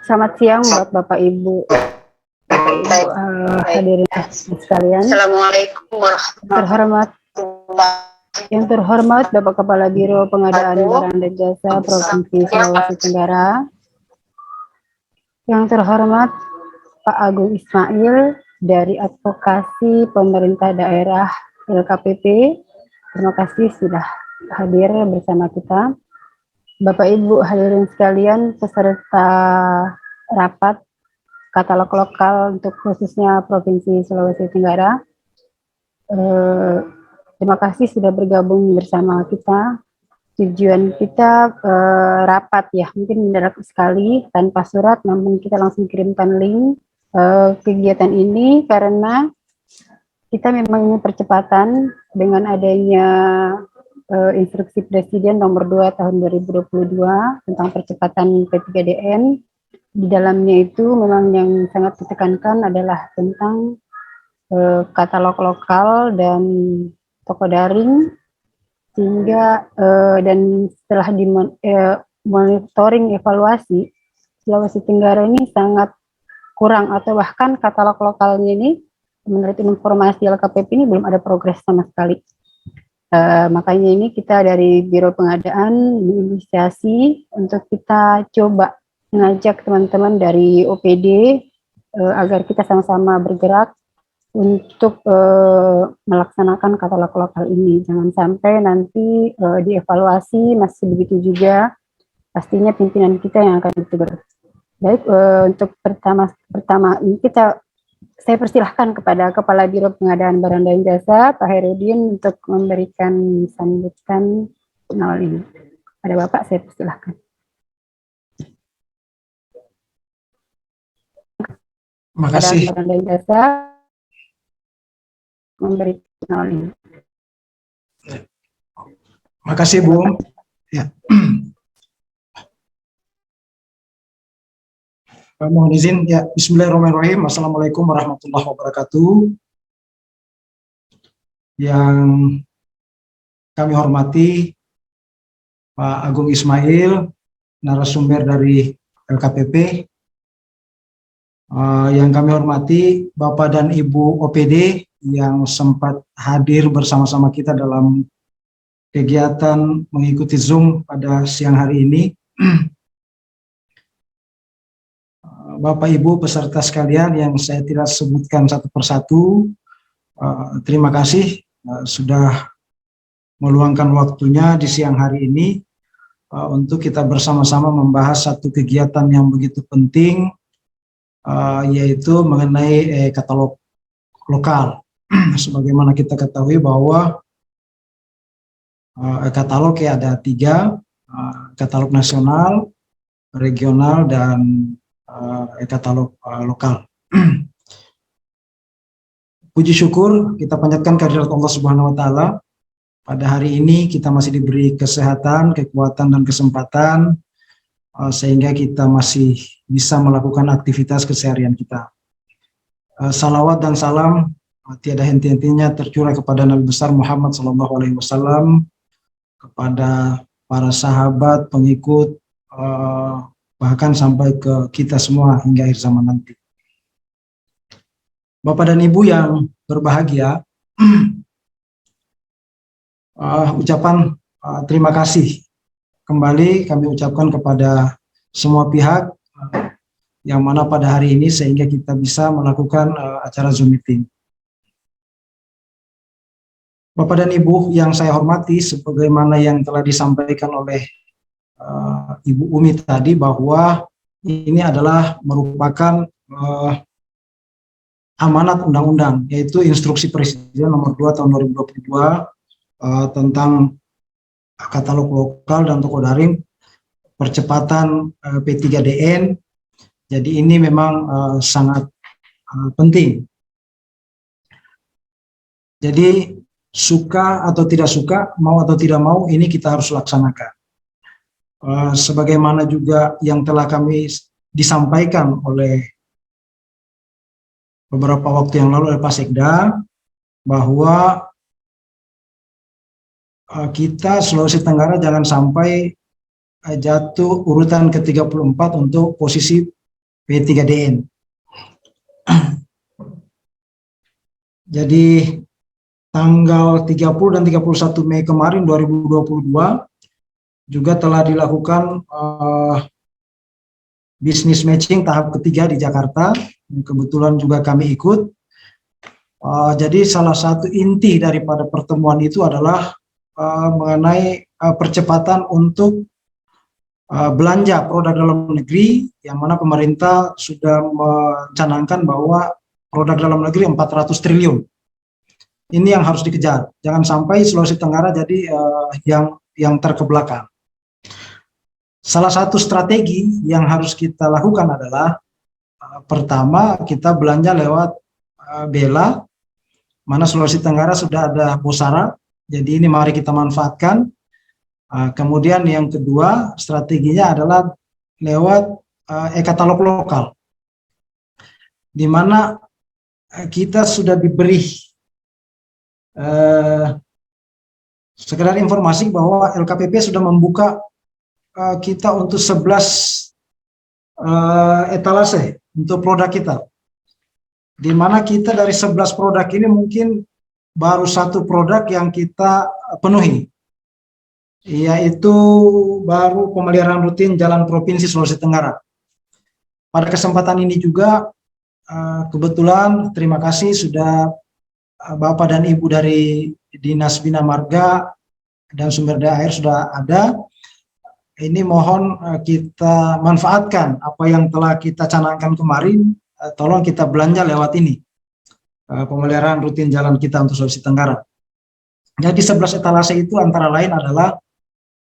Selamat siang buat Bapak Ibu hadirin sekalian. Assalamualaikum Terhormat yang terhormat Bapak Kepala Biro Pengadaan Barang dan Jasa Provinsi Sulawesi Tenggara. Yang terhormat Pak Agung Ismail dari Advokasi Pemerintah Daerah LKPP. Terima kasih sudah hadir bersama kita. Bapak Ibu hadirin sekalian, peserta rapat katalog lokal untuk khususnya Provinsi Sulawesi Tenggara. Terima kasih sudah bergabung bersama kita. Tujuan kita rapat ya, mungkin mendadak sekali tanpa surat, namun kita langsung kirimkan link kegiatan ini karena kita memang ingin percepatan dengan adanya instruksi Presiden nomor 2 tahun 2022 tentang percepatan P3DN. Di dalamnya itu memang yang sangat ditekankan adalah tentang katalog lokal dan toko daring, sehingga dan setelah di monitoring evaluasi, Sulawesi Tenggara ini sangat kurang atau bahkan katalog lokalnya ini menurut informasi LKPP ini belum ada progres sama sekali. Makanya ini kita dari Biro Pengadaan menginisiasi untuk kita coba mengajak teman-teman dari OPD agar kita sama-sama bergerak untuk melaksanakan katalog lokal ini. Jangan sampai nanti dievaluasi masih begitu juga, pastinya pimpinan kita yang akan ditegur. Baik, untuk pertama ini saya persilahkan kepada Kepala Biro Pengadaan Barang dan Jasa, Pak Herudin, untuk memberikan sambutan awal ini. Pada Bapak, saya persilahkan. Terima kasih. Barang dan Jasa, memberikan awal ini. Terima kasih, Bu. Ya. Mohon izin, ya, Bismillahirrahmanirrahim. Assalamualaikum warahmatullahi wabarakatuh. Yang kami hormati Pak Agung Ismail, narasumber dari LKPP. Yang kami hormati Bapak dan Ibu OPD yang sempat hadir bersama-sama kita dalam kegiatan mengikuti Zoom pada siang hari ini. Bapak Ibu peserta sekalian yang saya tidak sebutkan satu persatu, terima kasih sudah meluangkan waktunya di siang hari ini untuk kita bersama-sama membahas satu kegiatan yang begitu penting, yaitu mengenai katalog lokal. Sebagaimana kita ketahui bahwa katalog ya ada 3, katalog nasional, regional, dan katalog lokal. Puji syukur kita panjatkan kehadirat Allah Subhanahu wa Ta'ala. Pada hari ini kita masih diberi kesehatan, kekuatan, dan kesempatan sehingga kita masih bisa melakukan aktivitas keseharian kita. Salawat dan salam tiada henti-hentinya tercurah kepada Nabi besar Muhammad SAW, kepada para sahabat, pengikut, bahkan sampai ke kita semua hingga akhir zaman nanti. Bapak dan Ibu yang berbahagia, ucapan terima kasih kembali kami ucapkan kepada semua pihak yang mana pada hari ini sehingga kita bisa melakukan acara Zoom meeting. Bapak dan Ibu yang saya hormati, sebagaimana yang telah disampaikan oleh Ibu Umi tadi, bahwa ini adalah merupakan amanat undang-undang, yaitu instruksi Presiden nomor 2 tahun 2022 tentang katalog lokal dan toko daring percepatan P3DN. Jadi ini memang sangat penting. Jadi suka atau tidak suka, mau atau tidak mau, ini kita harus laksanakan. Sebagaimana juga yang telah kami disampaikan oleh beberapa waktu yang lalu oleh Pak Sekda, bahwa kita Sulawesi Tenggara jangan sampai jatuh urutan ke-34 untuk posisi P3DN. Jadi tanggal 30 dan 31 Mei kemarin 2022 juga telah dilakukan business matching tahap ketiga di Jakarta. Kebetulan juga kami ikut. Jadi salah satu inti daripada pertemuan itu adalah mengenai percepatan untuk belanja produk dalam negeri, yang mana pemerintah sudah mencanangkan bahwa produk dalam negeri 400 triliun. Ini yang harus dikejar. Jangan sampai Sulawesi Tenggara jadi yang terkebelakang. Salah satu strategi yang harus kita lakukan adalah pertama kita belanja lewat BELA, mana Sulawesi Tenggara sudah ada Bosara, jadi ini mari kita manfaatkan. Kemudian yang kedua strateginya adalah lewat e-katalog lokal, di mana kita sudah diberi sekedar informasi bahwa LKPP sudah membuka kita untuk 11 etalase untuk produk kita, di mana kita dari 11 produk ini mungkin baru satu produk yang kita penuhi, yaitu baru pemeliharaan rutin jalan Provinsi Sulawesi Tenggara. Pada kesempatan ini juga kebetulan terima kasih sudah Bapak dan Ibu dari Dinas Bina Marga dan Sumber Daya Air sudah ada. Ini mohon kita manfaatkan apa yang telah kita canangkan kemarin, tolong kita belanja lewat ini, pemeliharaan rutin jalan kita untuk Sulawesi Tenggara. Jadi 11 etalase itu antara lain adalah,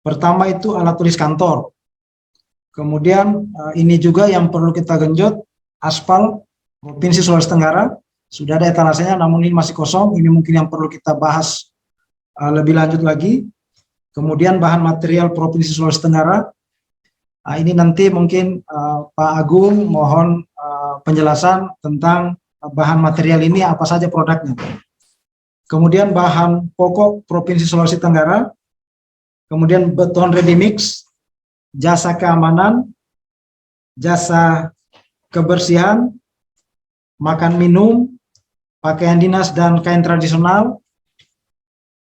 pertama itu alat tulis kantor, kemudian ini juga yang perlu kita genjot, aspal Provinsi Sulawesi Tenggara, sudah ada etalasenya namun ini masih kosong, ini mungkin yang perlu kita bahas lebih lanjut lagi. Kemudian bahan material Provinsi Sulawesi Tenggara, ini nanti mungkin Pak Agung mohon penjelasan tentang bahan material ini apa saja produknya. Kemudian bahan pokok Provinsi Sulawesi Tenggara, kemudian beton ready mix, jasa keamanan, jasa kebersihan, makan minum, pakaian dinas dan kain tradisional,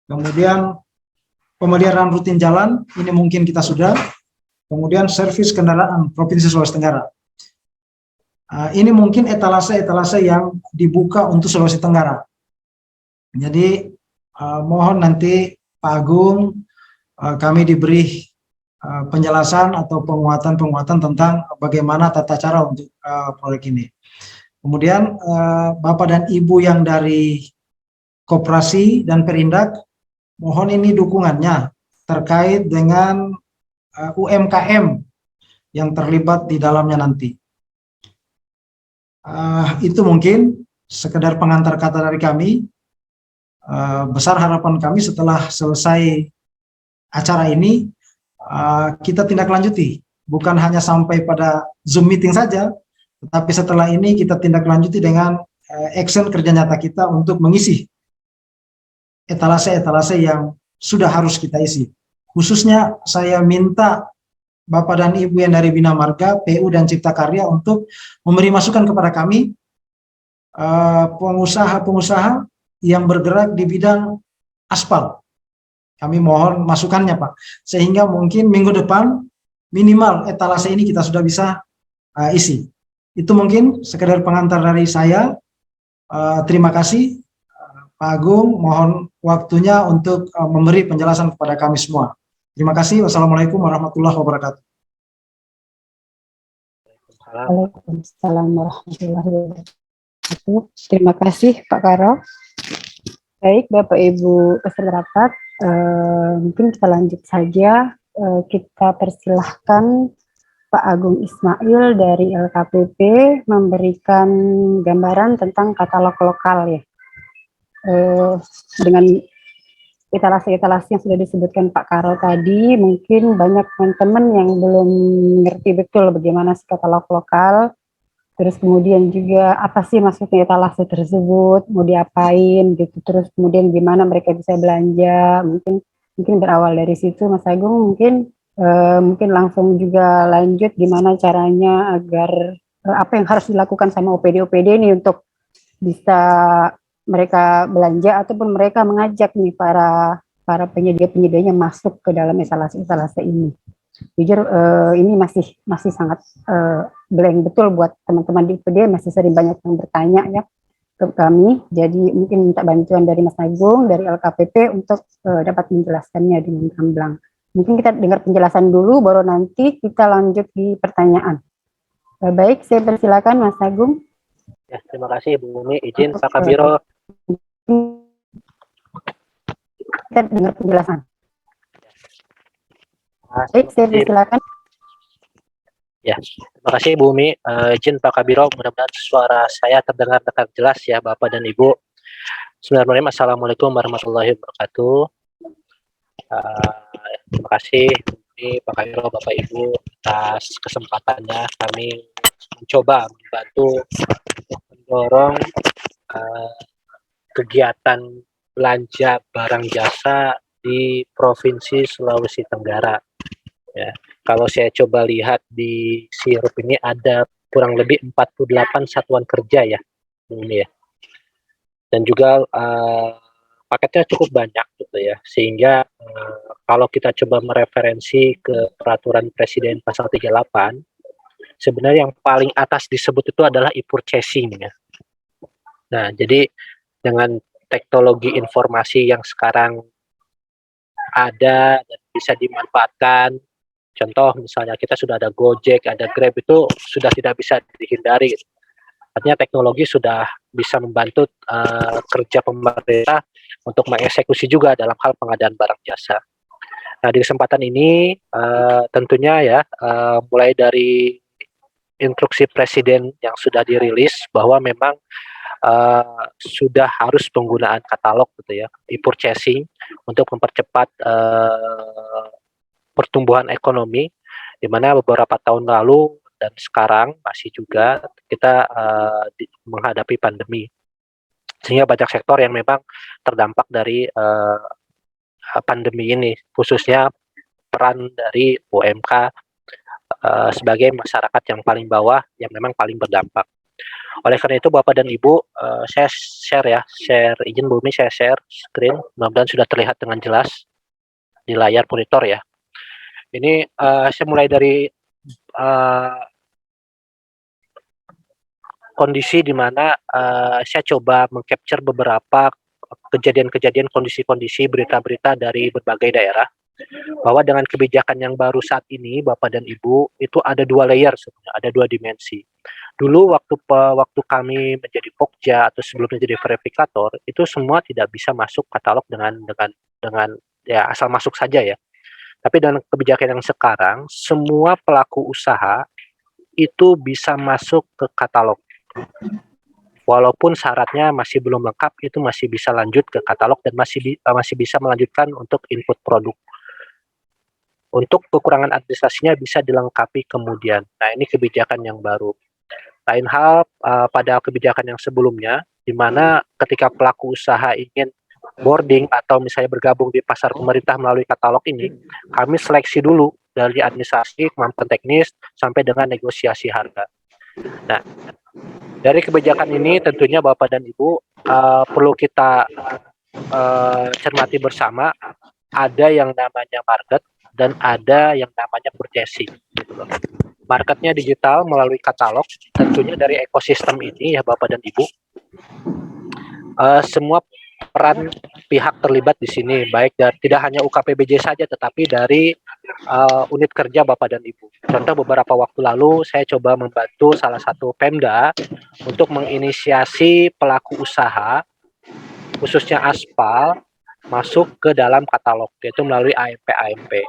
kemudian pemeliharaan rutin jalan, ini mungkin kita sudah, kemudian servis kendaraan Provinsi Sulawesi Tenggara. Ini mungkin etalase-etalase yang dibuka untuk Sulawesi Tenggara. Jadi mohon nanti Pak Agung, kami diberi penjelasan atau penguatan tentang bagaimana tata cara untuk proyek ini. Kemudian Bapak dan Ibu yang dari Koperasi dan Perindak, mohon ini dukungannya terkait dengan UMKM yang terlibat di dalamnya nanti. Itu mungkin sekedar pengantar kata dari kami. Besar harapan kami setelah selesai acara ini, kita tindak lanjuti. Bukan hanya sampai pada Zoom meeting saja, tetapi setelah ini kita tindak lanjuti dengan action kerja nyata kita untuk mengisi etalase-etalase yang sudah harus kita isi. Khususnya saya minta Bapak dan Ibu yang dari Bina Marga, PU dan Cipta Karya untuk memberi masukan kepada kami, pengusaha-pengusaha yang bergerak di bidang aspal. Kami mohon masukannya Pak, sehingga mungkin minggu depan minimal etalase ini kita sudah bisa isi. Itu mungkin sekedar pengantar dari saya. Terima kasih. Pak Agung, mohon waktunya untuk memberi penjelasan kepada kami semua. Terima kasih. Wassalamualaikum warahmatullahi wabarakatuh. Waalaikumsalam warahmatullahi wabarakatuh. Terima kasih Pak Karo. Baik Bapak Ibu peserta rapat, mungkin kita lanjut saja. Kita persilahkan Pak Agung Ismail dari LKPP memberikan gambaran tentang katalog lokal ya. Dengan etalase-etalase yang sudah disebutkan Pak Karo tadi, mungkin banyak teman-teman yang belum ngerti betul bagaimana katalog lokal, terus kemudian juga apa sih maksudnya etalase tersebut, mau diapain gitu, terus kemudian gimana mereka bisa belanja, mungkin berawal dari situ Mas Agung, mungkin langsung juga lanjut gimana caranya agar apa yang harus dilakukan sama OPD ini untuk bisa mereka belanja ataupun mereka mengajak nih para penyedia-penyedianya masuk ke dalam etalase-etalase ini. Jujur ini masih sangat blank betul buat teman-teman di UPD, masih sering banyak yang bertanya ya ke kami. Jadi mungkin minta bantuan dari Mas Agung, dari LKPP untuk dapat menjelaskannya dengan gamblang. Mungkin kita dengar penjelasan dulu, baru nanti kita lanjut di pertanyaan. Baik, saya persilakan Mas Agung. Ya, terima kasih Bu Umi. Izin Pak Kabiro. Kita dengar penjelasan. Baik, saya persilakan. Ya, terima kasih Bu Umi. Izin Pak Kabiro, mudah-mudahan suara saya terdengar dengan jelas ya Bapak dan Ibu. Bismillahirrahmanirrahim. Assalamualaikum warahmatullahi wabarakatuh. Terima kasih Bu Umi, Pak Kabiro, Bapak Ibu atas kesempatannya. Kami mencoba membantu mendorong kegiatan belanja barang jasa di Provinsi Sulawesi Tenggara. Ya, kalau saya coba lihat di sirup ini ada kurang lebih 48 satuan kerja ya, ini ya. Dan juga paketnya cukup banyak gitu ya, sehingga kalau kita coba mereferensi ke peraturan Presiden pasal 38, sebenarnya yang paling atas disebut itu adalah e-purchasing ya. Nah, jadi dengan teknologi informasi yang sekarang ada dan bisa dimanfaatkan, contoh misalnya kita sudah ada Gojek, ada Grab, itu sudah tidak bisa dihindari. Artinya teknologi sudah bisa membantu kerja pemerintah untuk mengeksekusi juga dalam hal pengadaan barang jasa. Nah, di kesempatan ini tentunya ya mulai dari instruksi Presiden yang sudah dirilis bahwa memang sudah harus penggunaan katalog gitu ya, e-purchasing untuk mempercepat pertumbuhan ekonomi, di mana beberapa tahun lalu dan sekarang masih juga kita menghadapi pandemi, sehingga banyak sektor yang memang terdampak dari pandemi ini, khususnya peran dari UMK sebagai masyarakat yang paling bawah yang memang paling berdampak. Oleh karena itu Bapak dan Ibu, saya share izin Bu Umi, saya share screen, mudah-mudahan sudah terlihat dengan jelas di layar monitor ya. Ini saya mulai dari kondisi di mana saya coba mengcapture beberapa kejadian-kejadian, kondisi-kondisi, berita-berita dari berbagai daerah, bahwa dengan kebijakan yang baru saat ini Bapak dan Ibu, itu ada dua layer sebenarnya, ada dua dimensi. Dulu waktu kami menjadi Pokja atau sebelum menjadi verifikator, itu semua tidak bisa masuk katalog dengan ya asal masuk saja ya. Tapi dengan kebijakan yang sekarang, semua pelaku usaha itu bisa masuk ke katalog. Walaupun syaratnya masih belum lengkap, itu masih bisa lanjut ke katalog dan masih bisa melanjutkan untuk input produk. Untuk kekurangan administrasinya bisa dilengkapi kemudian. Nah, ini kebijakan yang baru. Lain hal pada kebijakan yang sebelumnya, di mana ketika pelaku usaha ingin boarding atau misalnya bergabung di pasar pemerintah melalui katalog ini, kami seleksi dulu dari administrasi, kemampuan teknis, sampai dengan negosiasi harga. Nah, dari kebijakan ini tentunya Bapak dan Ibu perlu kita cermati bersama, ada yang namanya market dan ada yang namanya purchasing. Gitu loh. Marketnya digital melalui katalog, tentunya dari ekosistem ini ya Bapak dan Ibu, semua peran pihak terlibat di sini, baik dari tidak hanya UKPBJ saja, tetapi dari unit kerja Bapak dan Ibu. Contoh beberapa waktu lalu saya coba membantu salah satu Pemda untuk menginisiasi pelaku usaha, khususnya aspal, masuk ke dalam katalog, yaitu melalui AMP.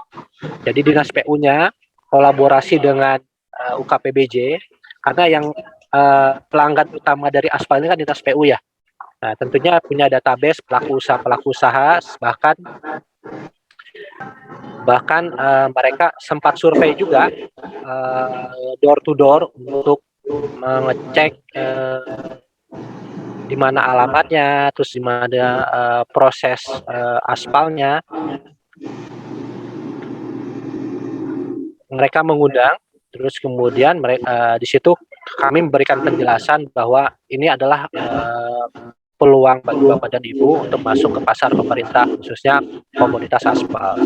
Jadi dinas PU-nya kolaborasi dengan UKPBJ, karena yang pelanggan utama dari aspal ini kan dinas PU ya. Nah, tentunya punya database pelaku usaha, bahkan mereka sempat survei juga door to door untuk mengecek di mana alamatnya, terus di mana proses aspalnya. Mereka mengundang, terus kemudian mereka di situ kami memberikan penjelasan bahwa ini adalah peluang bagi Bapak dan Ibu untuk masuk ke pasar pemerintah, khususnya komoditas aspal.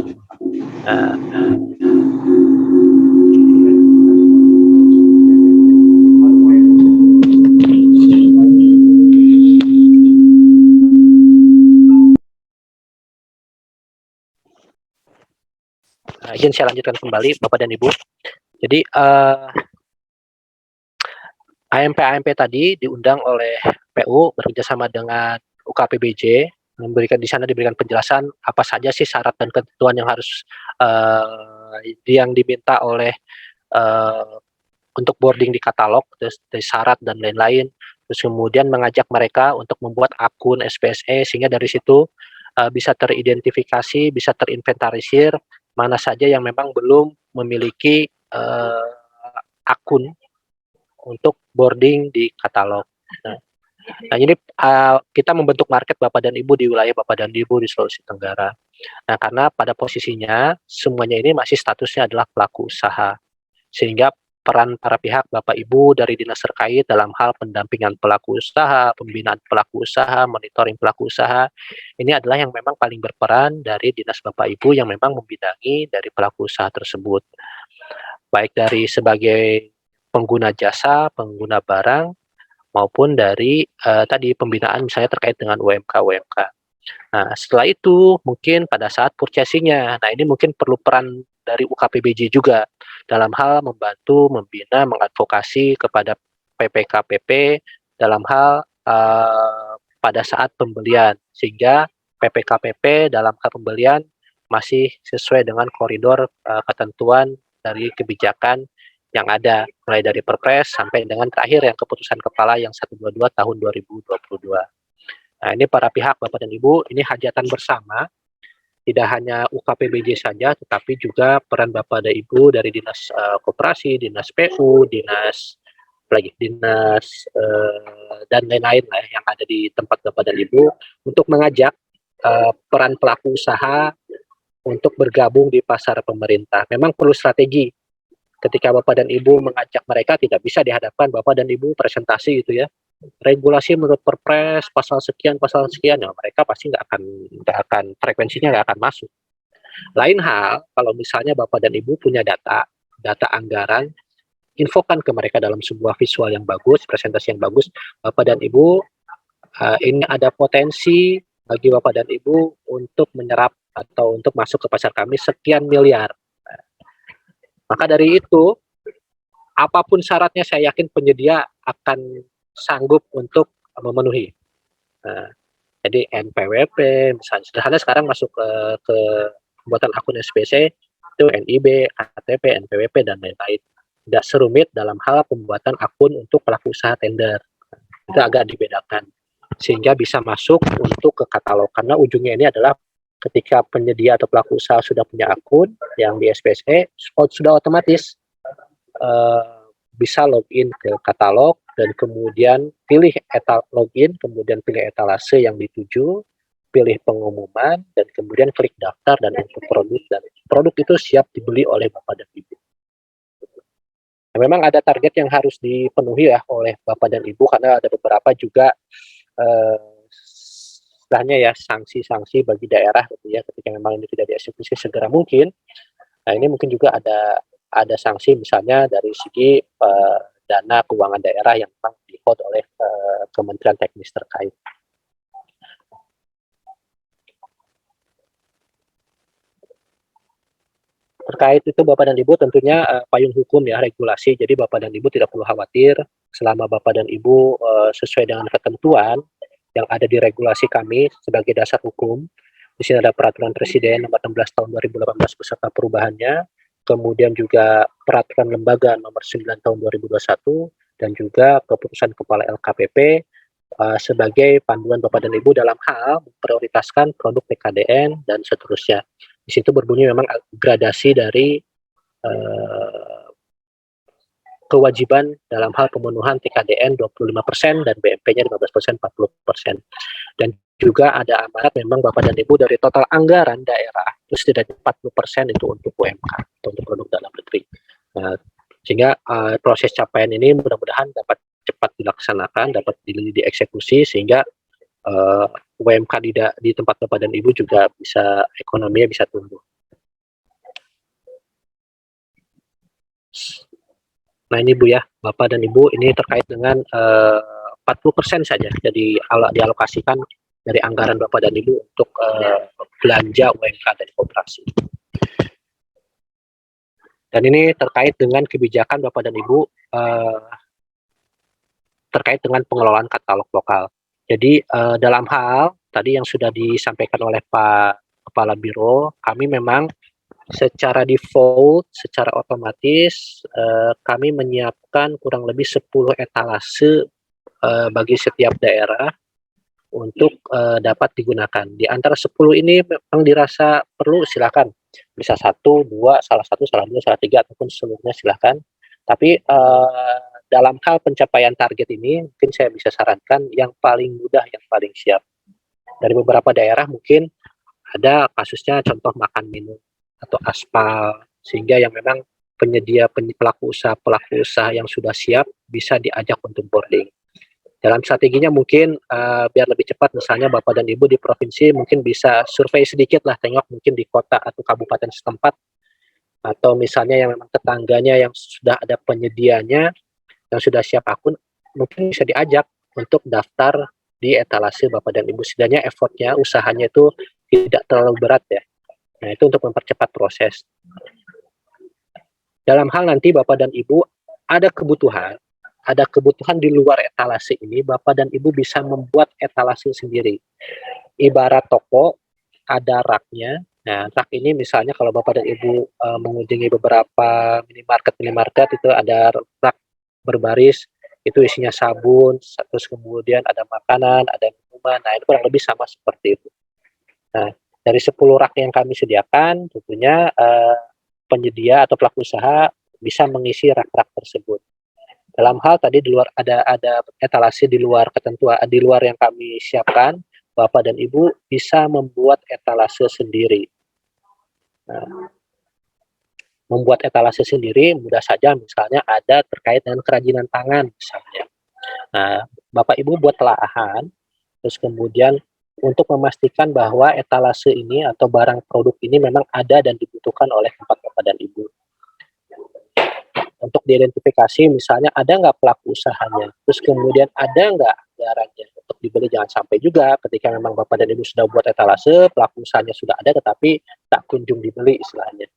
Nah, izin saya lanjutkan kembali Bapak dan Ibu. Jadi AMP tadi diundang oleh PU bekerjasama dengan UKPBJ, diberikan penjelasan apa saja sih syarat dan ketentuan yang harus yang diminta oleh untuk boarding di katalog, terus dari syarat dan lain-lain. Terus kemudian mengajak mereka untuk membuat akun SPSE sehingga dari situ bisa teridentifikasi, bisa terinventarisir mana saja yang memang belum memiliki akun untuk boarding di katalog. Nah ini kita membentuk market Bapak dan Ibu di wilayah Bapak dan Ibu di Sulawesi Tenggara. Nah karena pada posisinya semuanya ini masih statusnya adalah pelaku usaha, sehingga peran para pihak Bapak Ibu dari dinas terkait dalam hal pendampingan pelaku usaha, pembinaan pelaku usaha, monitoring pelaku usaha, ini adalah yang memang paling berperan dari dinas Bapak Ibu yang memang membidangi dari pelaku usaha tersebut. Baik dari sebagai pengguna jasa, pengguna barang, maupun dari tadi pembinaan misalnya terkait dengan UMK. Nah, setelah itu mungkin pada saat purchasing-nya, nah ini mungkin perlu peran dari UKPBJ juga dalam hal membantu, membina, mengadvokasi kepada PPKPP dalam hal pada saat pembelian, sehingga PPKPP dalam hal pembelian masih sesuai dengan koridor ketentuan dari kebijakan yang ada, mulai dari Perpres sampai dengan terakhir yang keputusan kepala yang 122 tahun 2022. Nah, ini para pihak Bapak dan Ibu, ini hajatan bersama, tidak hanya UKPBJ saja, tetapi juga peran Bapak dan Ibu dari Dinas Koperasi, Dinas PU, Dinas dan lain-lain lah yang ada di tempat Bapak dan Ibu untuk mengajak peran pelaku usaha untuk bergabung di pasar pemerintah. Memang perlu strategi. Ketika Bapak dan Ibu mengajak mereka, tidak bisa dihadapkan Bapak dan Ibu presentasi gitu ya. Regulasi menurut Perpres pasal sekian, ya mereka pasti nggak akan frekuensinya nggak akan masuk. Lain hal kalau misalnya Bapak dan Ibu punya data anggaran, infokan ke mereka dalam sebuah visual yang bagus, presentasi yang bagus. Bapak dan Ibu, ini ada potensi bagi Bapak dan Ibu untuk menyerap atau untuk masuk ke pasar kami sekian miliar. Maka dari itu, apapun syaratnya saya yakin penyedia akan sanggup untuk memenuhi. Nah, jadi NPWP, misalnya sederhana sekarang masuk ke pembuatan akun SPC, itu NIB, KTP, NPWP, dan lain-lain. Tidak serumit dalam hal pembuatan akun untuk pelaku usaha tender. Itu agak dibedakan. Sehingga bisa masuk untuk ke katalog. Karena ujungnya ini adalah ketika penyedia atau pelaku usaha sudah punya akun yang di SPSE, sudah otomatis bisa login ke katalog dan kemudian pilih login, kemudian pilih etalase yang dituju, pilih pengumuman, dan kemudian klik daftar dan untuk produk, dan produk itu siap dibeli oleh Bapak dan Ibu. Nah, memang ada target yang harus dipenuhi ya oleh Bapak dan Ibu karena ada beberapa juga istilahnya ya sanksi-sanksi bagi daerah gitu ya ketika memang ini tidak dieksekusi segera mungkin. Nah ini mungkin juga ada sanksi misalnya dari segi dana keuangan daerah yang memang di-hold oleh Kementerian Teknis terkait. Terkait itu Bapak dan Ibu tentunya payung hukum ya, regulasi. Jadi Bapak dan Ibu tidak perlu khawatir selama Bapak dan Ibu sesuai dengan ketentuan yang ada di regulasi kami sebagai dasar hukum. Di sini ada Peraturan Presiden nomor 16 tahun 2018 beserta perubahannya, kemudian juga Peraturan Lembaga nomor 9 tahun 2021, dan juga Keputusan Kepala LKPP sebagai panduan Bapak dan Ibu dalam hal memprioritaskan produk TKDN dan seterusnya. Di situ berbunyi memang gradasi dari kewajiban dalam hal pemenuhan TKDN 25% dan BMP-nya 15%, 40%. Dan juga ada amanat memang Bapak dan Ibu dari total anggaran daerah itu setidaknya 40% itu untuk UMK, atau untuk produk dalam negeri. Nah, Sehingga proses capaian ini mudah-mudahan dapat cepat dilaksanakan, dapat dieksekusi sehingga UMK di tempat Bapak dan Ibu juga bisa ekonominya bisa tumbuh. Nah ini Bu ya, Bapak dan Ibu, ini terkait dengan 40% saja jadi dialokasikan dari anggaran Bapak dan Ibu untuk belanja UMK dan koperasi. Dan ini terkait dengan kebijakan Bapak dan Ibu terkait dengan pengelolaan katalog lokal. Jadi dalam hal tadi yang sudah disampaikan oleh Pak Kepala Biro, kami memang secara default, secara otomatis kami menyiapkan kurang lebih 10 etalase bagi setiap daerah untuk dapat digunakan. Di antara 10 ini memang dirasa perlu, silakan. Bisa 1, 2, salah 1, salah 2, salah 3, ataupun seluruhnya silakan. Tapi dalam hal pencapaian target ini, mungkin saya bisa sarankan yang paling mudah, yang paling siap. Dari beberapa daerah mungkin ada kasusnya contoh makan minum atau aspal, sehingga yang memang pelaku usaha yang sudah siap bisa diajak untuk boarding. Dalam strateginya mungkin biar lebih cepat, misalnya Bapak dan Ibu di provinsi mungkin bisa survei sedikit lah, tengok mungkin di kota atau kabupaten setempat, atau misalnya yang memang tetangganya yang sudah ada penyedianya, yang sudah siap akun, mungkin bisa diajak untuk daftar di etalase Bapak dan Ibu. Setidaknya effortnya, usahanya itu tidak terlalu berat ya. Nah itu untuk mempercepat proses. Dalam hal nanti Bapak dan Ibu ada kebutuhan di luar etalase ini, Bapak dan Ibu bisa membuat etalase sendiri. Ibarat toko, ada raknya. Nah, rak ini misalnya kalau Bapak dan Ibu mengunjungi beberapa minimarket itu ada rak berbaris, itu isinya sabun, terus kemudian ada makanan, ada minuman. Nah, itu kurang lebih sama seperti itu. Nah, dari 10 rak yang kami sediakan, tentunya penyedia atau pelaku usaha bisa mengisi rak-rak tersebut. Dalam hal tadi di luar ada etalase di luar ketentuan, di luar yang kami siapkan, Bapak dan Ibu bisa membuat etalase sendiri. Nah, membuat etalase sendiri mudah saja, misalnya ada terkait dengan kerajinan tangan misalnya. Nah, Bapak Ibu buat telahan, terus kemudian untuk memastikan bahwa etalase ini atau barang produk ini memang ada dan dibutuhkan oleh tempat Bapak dan Ibu. Untuk diidentifikasi misalnya ada nggak pelaku usahanya, terus kemudian ada nggak anggarannya untuk dibeli. Jangan sampai juga ketika memang Bapak dan Ibu sudah buat etalase, pelaku usahanya sudah ada tetapi tak kunjung dibeli istilahnya.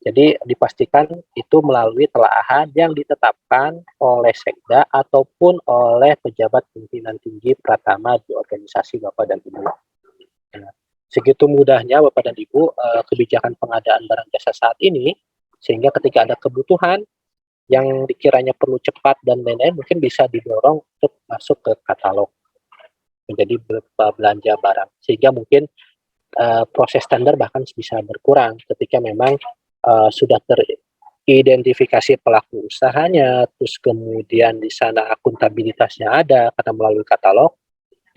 Jadi dipastikan itu melalui telaah yang ditetapkan oleh Sekda ataupun oleh pejabat pimpinan tinggi pratama di organisasi Bapak dan Ibu. Nah, segitu mudahnya Bapak dan Ibu kebijakan pengadaan barang jasa saat ini, sehingga ketika ada kebutuhan yang dikiranya perlu cepat dan lain-lain, mungkin bisa didorong untuk masuk ke katalog menjadi belanja barang, sehingga mungkin proses tender bahkan bisa berkurang ketika memang sudah teridentifikasi pelaku usahanya, terus kemudian di sana akuntabilitasnya ada karena melalui katalog,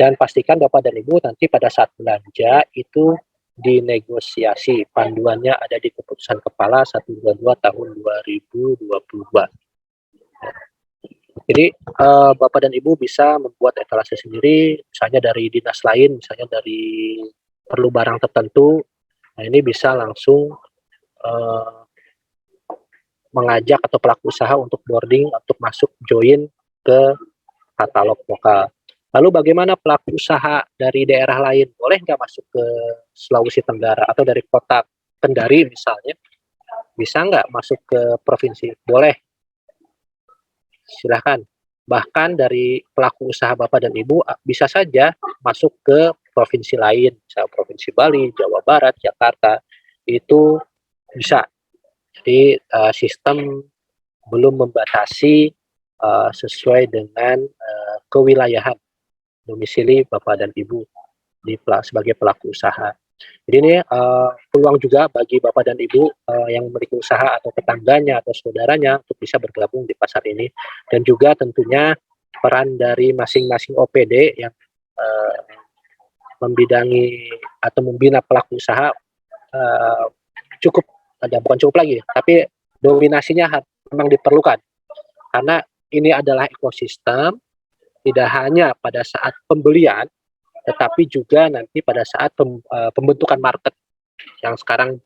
dan pastikan Bapak dan Ibu nanti pada saat belanja itu dinegosiasi. Panduannya ada di Keputusan Kepala 122 tahun 2022. Jadi Bapak dan Ibu bisa membuat etalase sendiri, misalnya dari dinas lain, misalnya dari perlu barang tertentu. Nah ini bisa langsung mengajak atau pelaku usaha untuk boarding, untuk masuk join ke katalog lokal. Lalu bagaimana pelaku usaha dari daerah lain? Boleh nggak masuk ke Sulawesi Tenggara atau dari kota Kendari misalnya? Bisa nggak masuk ke provinsi? Boleh. Silahkan. Bahkan dari pelaku usaha Bapak dan Ibu bisa saja masuk ke provinsi lain, misalnya Provinsi Bali, Jawa Barat, Jakarta, itu bisa. Jadi sistem belum membatasi sesuai dengan kewilayahan domisili Bapak dan Ibu sebagai pelaku usaha. Jadi ini peluang juga bagi Bapak dan Ibu yang memiliki usaha atau tetangganya atau saudaranya untuk bisa bergabung di pasar ini, dan juga tentunya peran dari masing-masing OPD yang membidangi atau membina pelaku usaha cukup, bukan cukup lagi, tapi dominasinya memang diperlukan karena ini adalah ekosistem tidak hanya pada saat pembelian tetapi juga nanti pada saat pembentukan market yang sekarang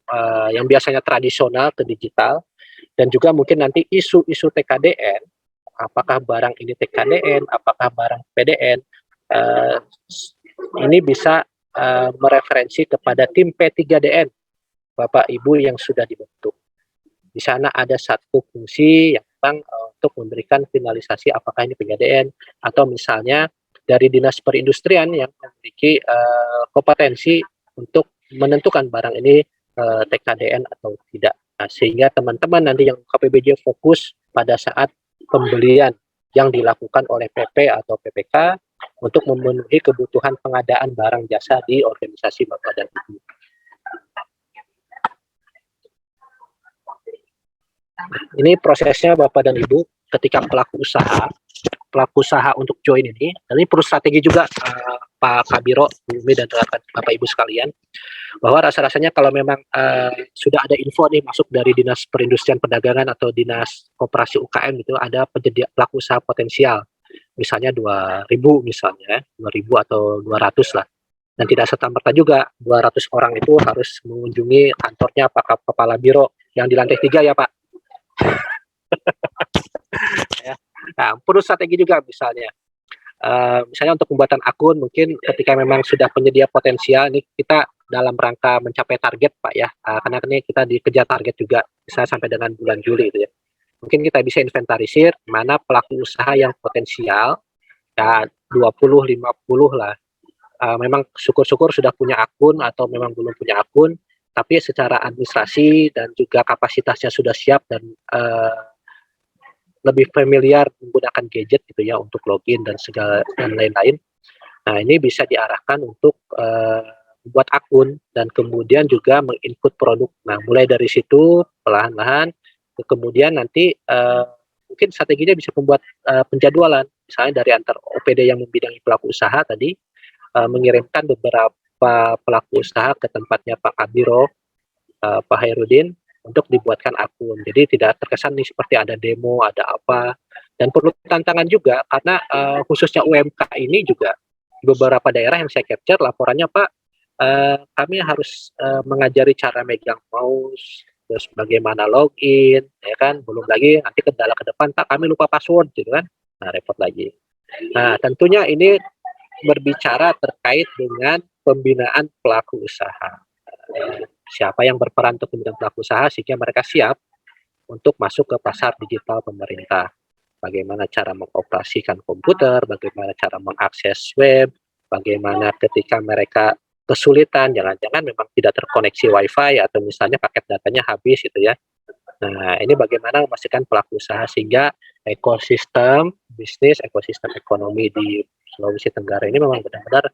yang biasanya tradisional ke digital dan juga mungkin nanti isu-isu TKDN, apakah barang ini TKDN, apakah barang PDN, ini bisa mereferensi kepada tim P3DN Bapak Ibu yang sudah dibentuk. Di sana ada satu fungsi yang memang untuk memberikan finalisasi apakah ini PKDN atau misalnya dari Dinas Perindustrian yang memiliki kompetensi untuk menentukan barang ini TKDN atau tidak. Nah, sehingga teman-teman nanti yang KPBJ fokus pada saat pembelian yang dilakukan oleh PP atau PPK untuk memenuhi kebutuhan pengadaan barang jasa di organisasi Bapak dan Ibu. Ini prosesnya Bapak dan Ibu ketika pelaku usaha untuk join ini, dan ini perlu strategi juga Pak Kabiro, Bu Umi dan Bapak Ibu sekalian, bahwa rasa-rasanya kalau memang sudah ada info nih masuk dari Dinas Perindustrian Perdagangan atau Dinas Koperasi UKM gitu, ada penyedia pelaku usaha potensial, misalnya 2.000 misalnya, 2.000 atau 200 lah. Dan tidak serta-merta juga 200 orang itu harus mengunjungi kantornya Pak Kepala Biro yang di lantai 3 ya Pak. Ya. Nah, perlu strategi juga misalnya. Misalnya untuk pembuatan akun mungkin ketika memang sudah penyedia potensial ini kita dalam rangka mencapai target Pak ya, karena ini kita dikejar target juga bisa sampai dengan bulan Juli itu ya. Mungkin kita bisa inventarisir mana pelaku usaha yang potensial ya 20 50 lah. Memang syukur-syukur sudah punya akun atau memang belum punya akun, tapi secara administrasi dan juga kapasitasnya sudah siap dan lebih familiar menggunakan gadget gitu ya untuk login dan segala dan lain-lain. Nah, ini bisa diarahkan untuk membuat akun dan kemudian juga menginput produk. Nah, mulai dari situ perlahan-lahan kemudian nanti mungkin strateginya bisa membuat penjadwalan misalnya dari antar OPD yang membidangi pelaku usaha tadi mengirimkan beberapa pelaku usaha ke tempatnya Pak Kabiro, Pak Hairudin untuk dibuatkan akun. Jadi tidak terkesan nih seperti ada demo, ada apa. Dan perlu tantangan juga karena khususnya UMK ini juga beberapa daerah yang saya capture laporannya Pak, kami harus mengajari cara megang mouse, terus bagaimana login, ya kan. Belum lagi nanti kendala ke depan Pak kami lupa password gitu kan. Nah, repot lagi. Nah, tentunya ini berbicara terkait dengan pembinaan pelaku usaha. Siapa yang berperan untuk pembinaan pelaku usaha sehingga mereka siap untuk masuk ke pasar digital pemerintah. Bagaimana cara mengoperasikan komputer, bagaimana cara mengakses web, bagaimana ketika mereka kesulitan, jangan-jangan memang tidak terkoneksi wifi atau misalnya paket datanya habis gitu ya. Nah, ini bagaimana memastikan pelaku usaha sehingga ekosistem bisnis, ekosistem ekonomi di Sulawesi Tenggara ini memang benar-benar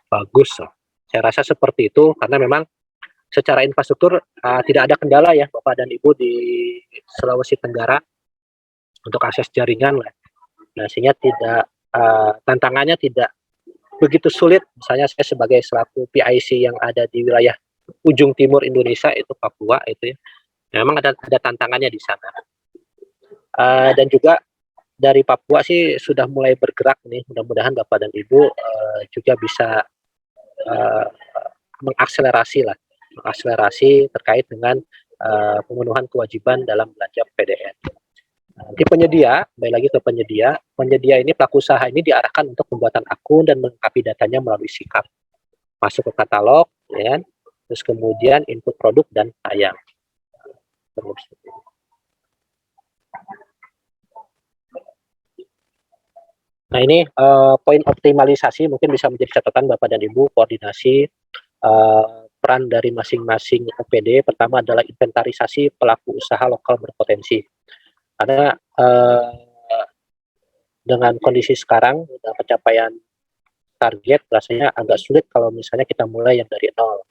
bagus. Saya rasa seperti itu karena memang secara infrastruktur tidak ada kendala ya Bapak dan Ibu di Sulawesi Tenggara untuk akses jaringan lah. Nah, sehingga tidak tantangannya tidak begitu sulit. Misalnya saya sebagai selaku PIC yang ada di wilayah ujung timur Indonesia itu Papua itu ya, memang ada tantangannya di sana. Dan juga dari Papua sih sudah mulai bergerak nih, mudah-mudahan Bapak dan Ibu juga bisa mengakselerasi terkait dengan pemenuhan kewajiban dalam belanja PDN. Nanti penyedia, kembali lagi ke penyedia ini pelaku usaha ini diarahkan untuk pembuatan akun dan melengkapi datanya melalui sikap, masuk ke katalog, ya, terus kemudian input produk dan tayang. Nah, ini poin optimalisasi mungkin bisa menjadi catatan Bapak dan Ibu, koordinasi peran dari masing-masing OPD. Pertama adalah inventarisasi pelaku usaha lokal berpotensi. Karena dengan kondisi sekarang, dengan pencapaian target, rasanya agak sulit kalau misalnya kita mulai yang dari nol.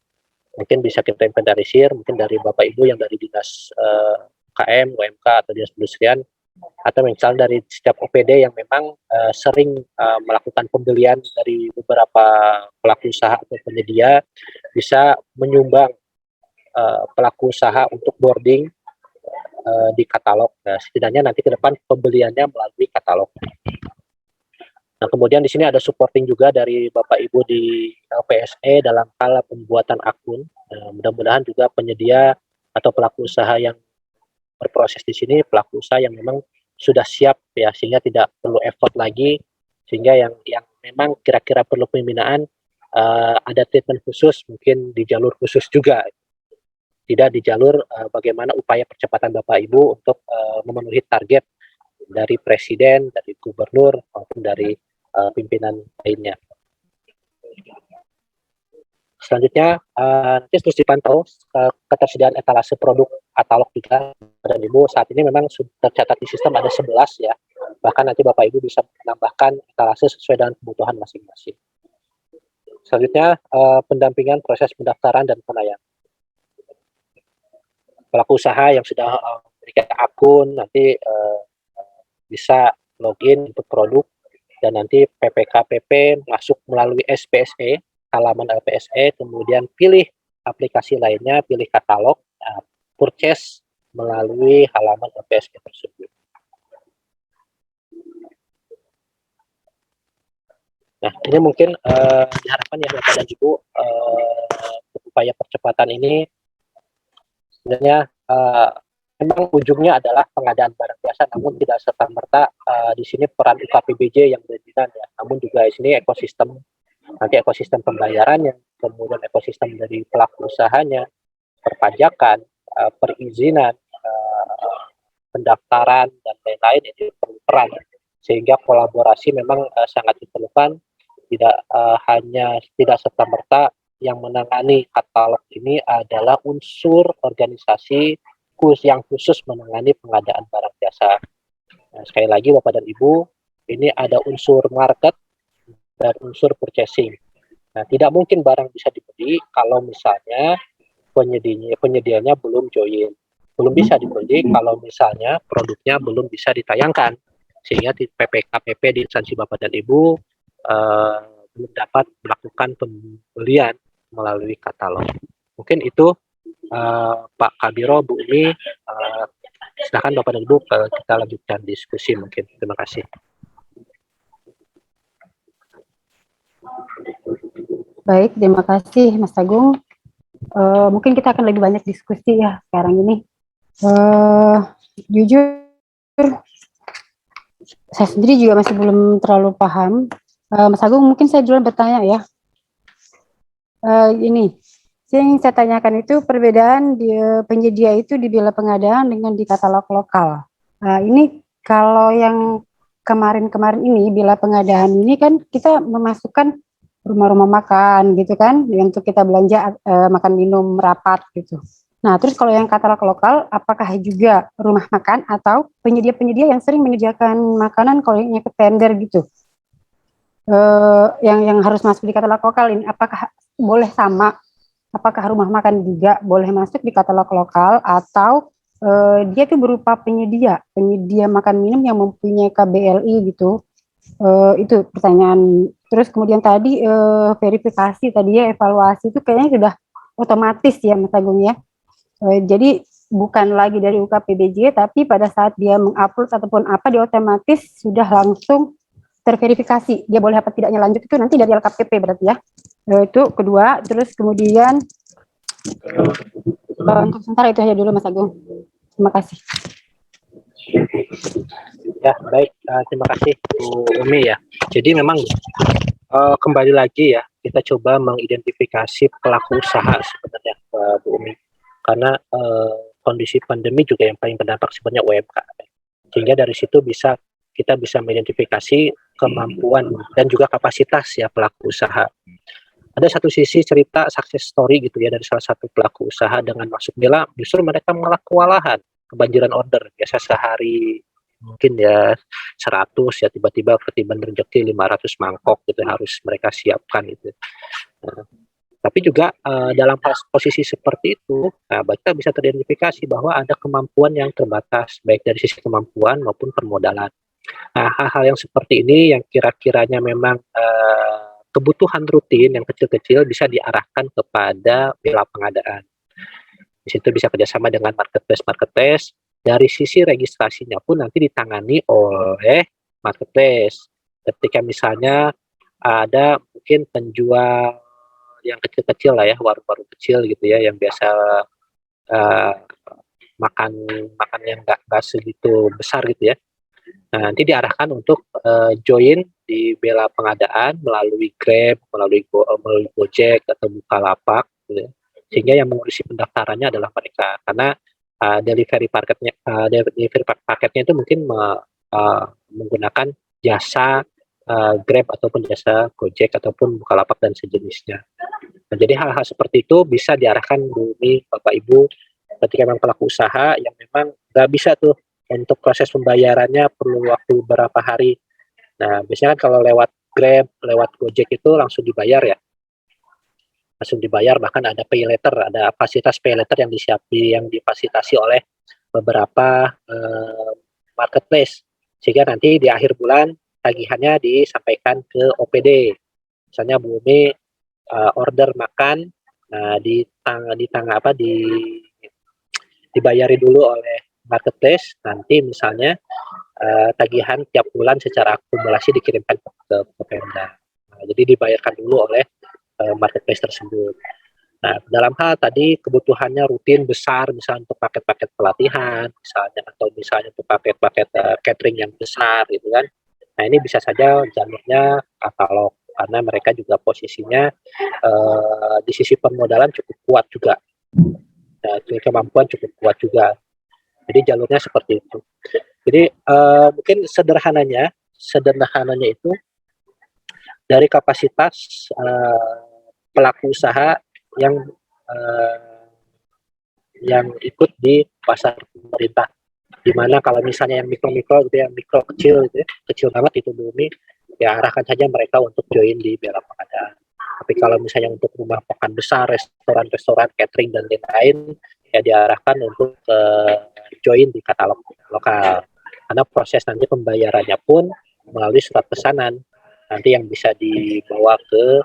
Mungkin bisa kita inventarisir, mungkin dari Bapak Ibu yang dari Dinas KM, UMK, atau Dinas Perindustrian, atau misalnya dari setiap OPD yang memang sering melakukan pembelian dari beberapa pelaku usaha atau penyedia, bisa menyumbang pelaku usaha untuk boarding di katalog. Nah, setidaknya nanti ke depan pembeliannya melalui katalog. Nah, kemudian di sini ada supporting juga dari Bapak Ibu di LPSE dalam hal pembuatan akun. Nah, mudah-mudahan juga penyedia atau pelaku usaha yang berproses di sini, pelaku usaha yang memang sudah siap ya, sehingga tidak perlu effort lagi, sehingga yang memang kira-kira perlu pembinaan ada treatment khusus, mungkin di jalur khusus juga, tidak di jalur bagaimana upaya percepatan Bapak Ibu untuk memenuhi target dari presiden, dari gubernur maupun dari pimpinan lainnya. Selanjutnya nanti terus dipantau ketersediaan etalase produk katalog juga. Dan Ibu saat ini memang sudah tercatat di sistem ada 11 ya. Bahkan nanti Bapak Ibu bisa menambahkan etalase sesuai dengan kebutuhan masing-masing. Selanjutnya pendampingan proses pendaftaran dan penayangan. Pelaku usaha yang sudah memiliki akun nanti bisa login untuk produk, dan nanti PPKPP masuk melalui SPSE, halaman LPSE, kemudian pilih aplikasi lainnya, pilih katalog, purchase melalui halaman LPSE tersebut. Nah, ini mungkin diharapkan ya Bapak dan Ibu, upaya percepatan ini sebenarnya memang ujungnya adalah pengadaan barang jasa, namun tidak serta-merta di sini peran UKPBJ yang dominan ya, namun juga di sini ekosistem, nanti ekosistem pembayarannya, kemudian ekosistem dari pelaku usahanya, perpajakan, perizinan, pendaftaran, dan lain-lain ini perlu peran, sehingga kolaborasi memang sangat diperlukan, tidak serta-merta yang menangani katalog ini adalah unsur organisasi yang khusus menangani pengadaan barang jasa. Nah, sekali lagi Bapak dan Ibu, ini ada unsur market dan unsur purchasing. Nah, tidak mungkin barang bisa dibeli kalau misalnya penyedianya belum join. Belum bisa dibeli kalau misalnya produknya belum bisa ditayangkan. Sehingga di PPKPP di instansi Bapak dan Ibu belum dapat melakukan pembelian melalui katalog. Mungkin itu Pak Kabiro, Bu Umi, silakan Bapak dan Ibu kita lanjutkan diskusi mungkin. Terima kasih. Baik, terima kasih Mas Agung. Mungkin kita akan lebih banyak diskusi ya sekarang ini. Jujur, saya sendiri juga masih belum terlalu paham. Mas Agung, mungkin saya duluan bertanya ya. Ini, yang saya tanyakan itu perbedaan di penyedia itu di bila pengadaan dengan di katalog lokal. Ini kalau yang kemarin-kemarin ini bila pengadaan ini kan kita memasukkan rumah-rumah makan gitu kan, untuk kita belanja makan minum rapat gitu. Nah, terus kalau yang katalog lokal, apakah juga rumah makan atau penyedia-penyedia yang sering menyediakan makanan kalau yang ke tender gitu? Yang harus masuk di katalog lokal ini, apakah boleh sama? Apakah rumah makan juga boleh masuk di katalog lokal atau dia itu berupa penyedia makan minum yang mempunyai KBLI gitu? Itu pertanyaan. Terus kemudian tadi verifikasi tadi ya, evaluasi itu kayaknya sudah otomatis ya Mas Agung ya. Jadi bukan lagi dari UKPBJ, tapi pada saat dia mengupload ataupun apa, dia otomatis sudah langsung terverifikasi. Dia boleh apa tidaknya lanjut itu nanti dari LKPP berarti ya. Itu kedua. Terus kemudian untuk sementara itu aja dulu Mas Agung. Terima kasih. Ya, baik. Terima kasih Bu Umi ya. Jadi memang kembali lagi ya, kita coba mengidentifikasi pelaku usaha sebenarnya Bu Umi. Karena kondisi pandemi juga yang paling berdampak sebenarnya UMKM. Sehingga dari situ kita bisa mengidentifikasi kemampuan dan juga kapasitas ya pelaku usaha. Ada satu sisi cerita success story gitu ya dari salah satu pelaku usaha dengan masuk Mila, justru mereka malah kewalahan, kebanjiran order. Biasa sehari mungkin ya 100 ya, tiba-tiba ketiban rezeki 500 mangkok gitu harus mereka siapkan gitu. Nah, tapi juga dalam posisi seperti itu, kita bisa teridentifikasi bahwa ada kemampuan yang terbatas, baik dari sisi kemampuan maupun permodalan. Nah, hal-hal yang seperti ini yang kira-kiranya memang kebutuhan rutin yang kecil-kecil bisa diarahkan kepada bila pengadaan. Di situ bisa kerjasama dengan marketplace dari sisi registrasinya pun nanti ditangani oleh marketplace. Ketika misalnya ada mungkin penjual yang kecil-kecil lah ya, warung-warung kecil gitu ya, yang biasa uh, makan makan yang nggak segitu besar gitu ya. Nah, nanti diarahkan untuk join di bela pengadaan melalui Grab, melalui Gojek atau Bukalapak, gitu ya. Sehingga yang mengurusi pendaftarannya adalah mereka. Karena delivery paketnya itu mungkin menggunakan jasa Grab ataupun jasa Gojek ataupun Bukalapak dan sejenisnya. Nah, jadi hal-hal seperti itu bisa diarahkan Bumi, Bapak Ibu, ketika memang pelaku usaha yang memang nggak bisa tuh untuk proses pembayarannya perlu waktu beberapa hari. Nah, biasanya kan kalau lewat Grab, lewat Gojek itu langsung dibayar ya. Langsung dibayar, bahkan ada pay letter, ada fasilitas pay letter yang difasilitasi oleh beberapa marketplace. Sehingga nanti di akhir bulan tagihannya disampaikan ke OPD. Misalnya Bumi order makan dibayari dulu oleh marketplace, nanti misalnya tagihan tiap bulan secara akumulasi dikirimkan ke Pemda. Nah, jadi dibayarkan dulu oleh marketplace tersebut. Nah, dalam hal tadi kebutuhannya rutin besar, misalnya untuk paket-paket pelatihan, misalnya atau misalnya untuk paket-paket catering yang besar, gitu kan. Nah, ini bisa saja jalurnya katalog, karena mereka juga posisinya di sisi permodalan cukup kuat juga. Nah, kemampuan cukup kuat juga. Jadi jalurnya seperti itu. Jadi mungkin sederhananya itu dari kapasitas pelaku usaha yang ikut di pasar pemerintah. Dimana kalau misalnya yang mikro-mikro gitu, yang mikro kecil gitu ya, kecil banget itu Bumi, ya arahkan saja mereka untuk join di bela pengadaan. Tapi kalau misalnya untuk rumah makan besar, restoran-restoran, catering dan lain-lain, ya diarahkan untuk join di katalog lokal. Karena proses nanti pembayarannya pun melalui surat pesanan, nanti yang bisa dibawa ke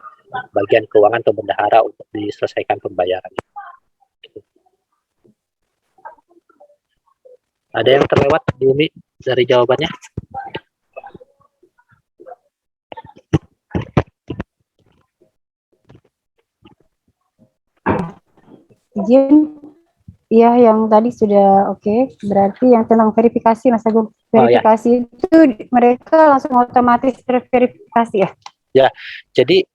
bagian keuangan atau bendahara untuk diselesaikan pembayaran. Ada yang terlewat, Bumi, dari jawabannya? Izin, ya yang tadi sudah oke. Berarti yang tentang verifikasi, Mas Agung, verifikasi itu mereka langsung otomatis terverifikasi ya? Ya, jadi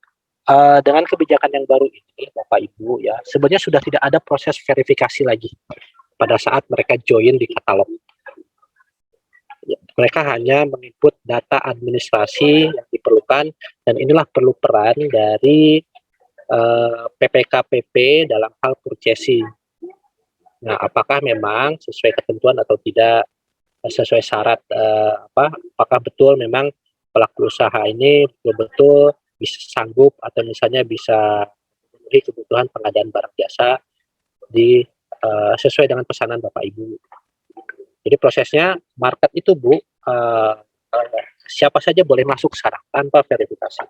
dengan kebijakan yang baru ini, Bapak Ibu ya, sebenarnya sudah tidak ada proses verifikasi lagi pada saat mereka join di katalog. Ya, mereka hanya menginput data administrasi yang diperlukan, dan inilah perlu peran dari PPKPP dalam hal purchasing. Nah, apakah memang sesuai ketentuan atau tidak, sesuai syarat apakah betul memang pelaku usaha ini betul-betul bisa sanggup atau misalnya bisa memenuhi kebutuhan pengadaan barang jasa sesuai dengan pesanan Bapak Ibu. Jadi prosesnya market itu Bu, siapa saja boleh masuk sekarang tanpa verifikasi.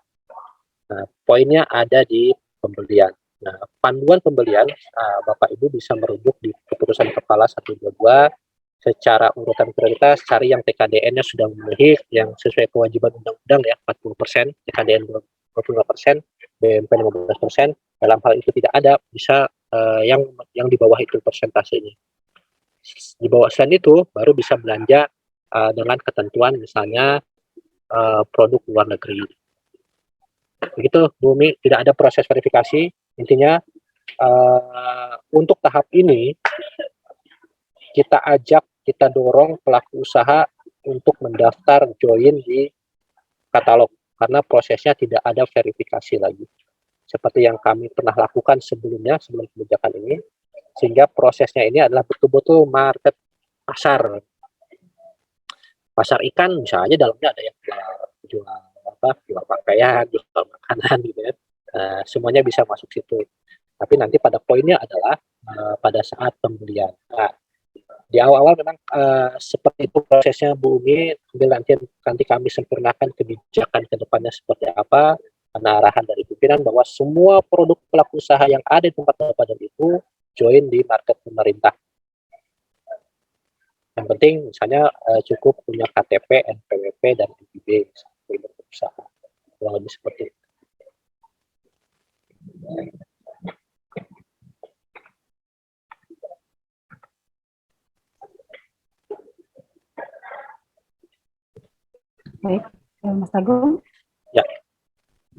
Nah, poinnya ada di pembelian. Nah, panduan pembelian Bapak Ibu bisa merujuk di keputusan kepala 122 secara urutan prioritas, cari yang TKDN-nya sudah memenuhi, yang sesuai kewajiban undang-undang ya, 40%, TKDN 25%, BMP 15%. Dalam hal itu tidak ada, bisa yang di bawah itu persentasenya. Di bawah selain itu baru bisa belanja dengan ketentuan misalnya produk luar negeri. Begitu Bumi, tidak ada proses verifikasi. Intinya untuk tahap ini kita ajak, kita dorong pelaku usaha untuk mendaftar join di katalog, karena prosesnya tidak ada verifikasi lagi seperti yang kami pernah lakukan sebelumnya, sebelum kebijakan ini, sehingga prosesnya ini adalah betul-betul market pasar ikan misalnya, dalamnya ada yang jual pakaian, jual makanan gitu ya, semuanya bisa masuk situ. Tapi nanti pada poinnya adalah pada saat pembelian. Nah, di awal-awal memang seperti itu prosesnya Bu Umi, nanti kami sempurnakan kebijakan ke depannya seperti apa, karena arahan dari pimpinan bahwa semua produk pelaku usaha yang ada di tempat Bapak itu join di market pemerintah. Yang penting misalnya cukup punya KTP, NPWP, dan NIB sebagai berusaha. Kurang lebih seperti itu. Baik, Mas Agung. Ya,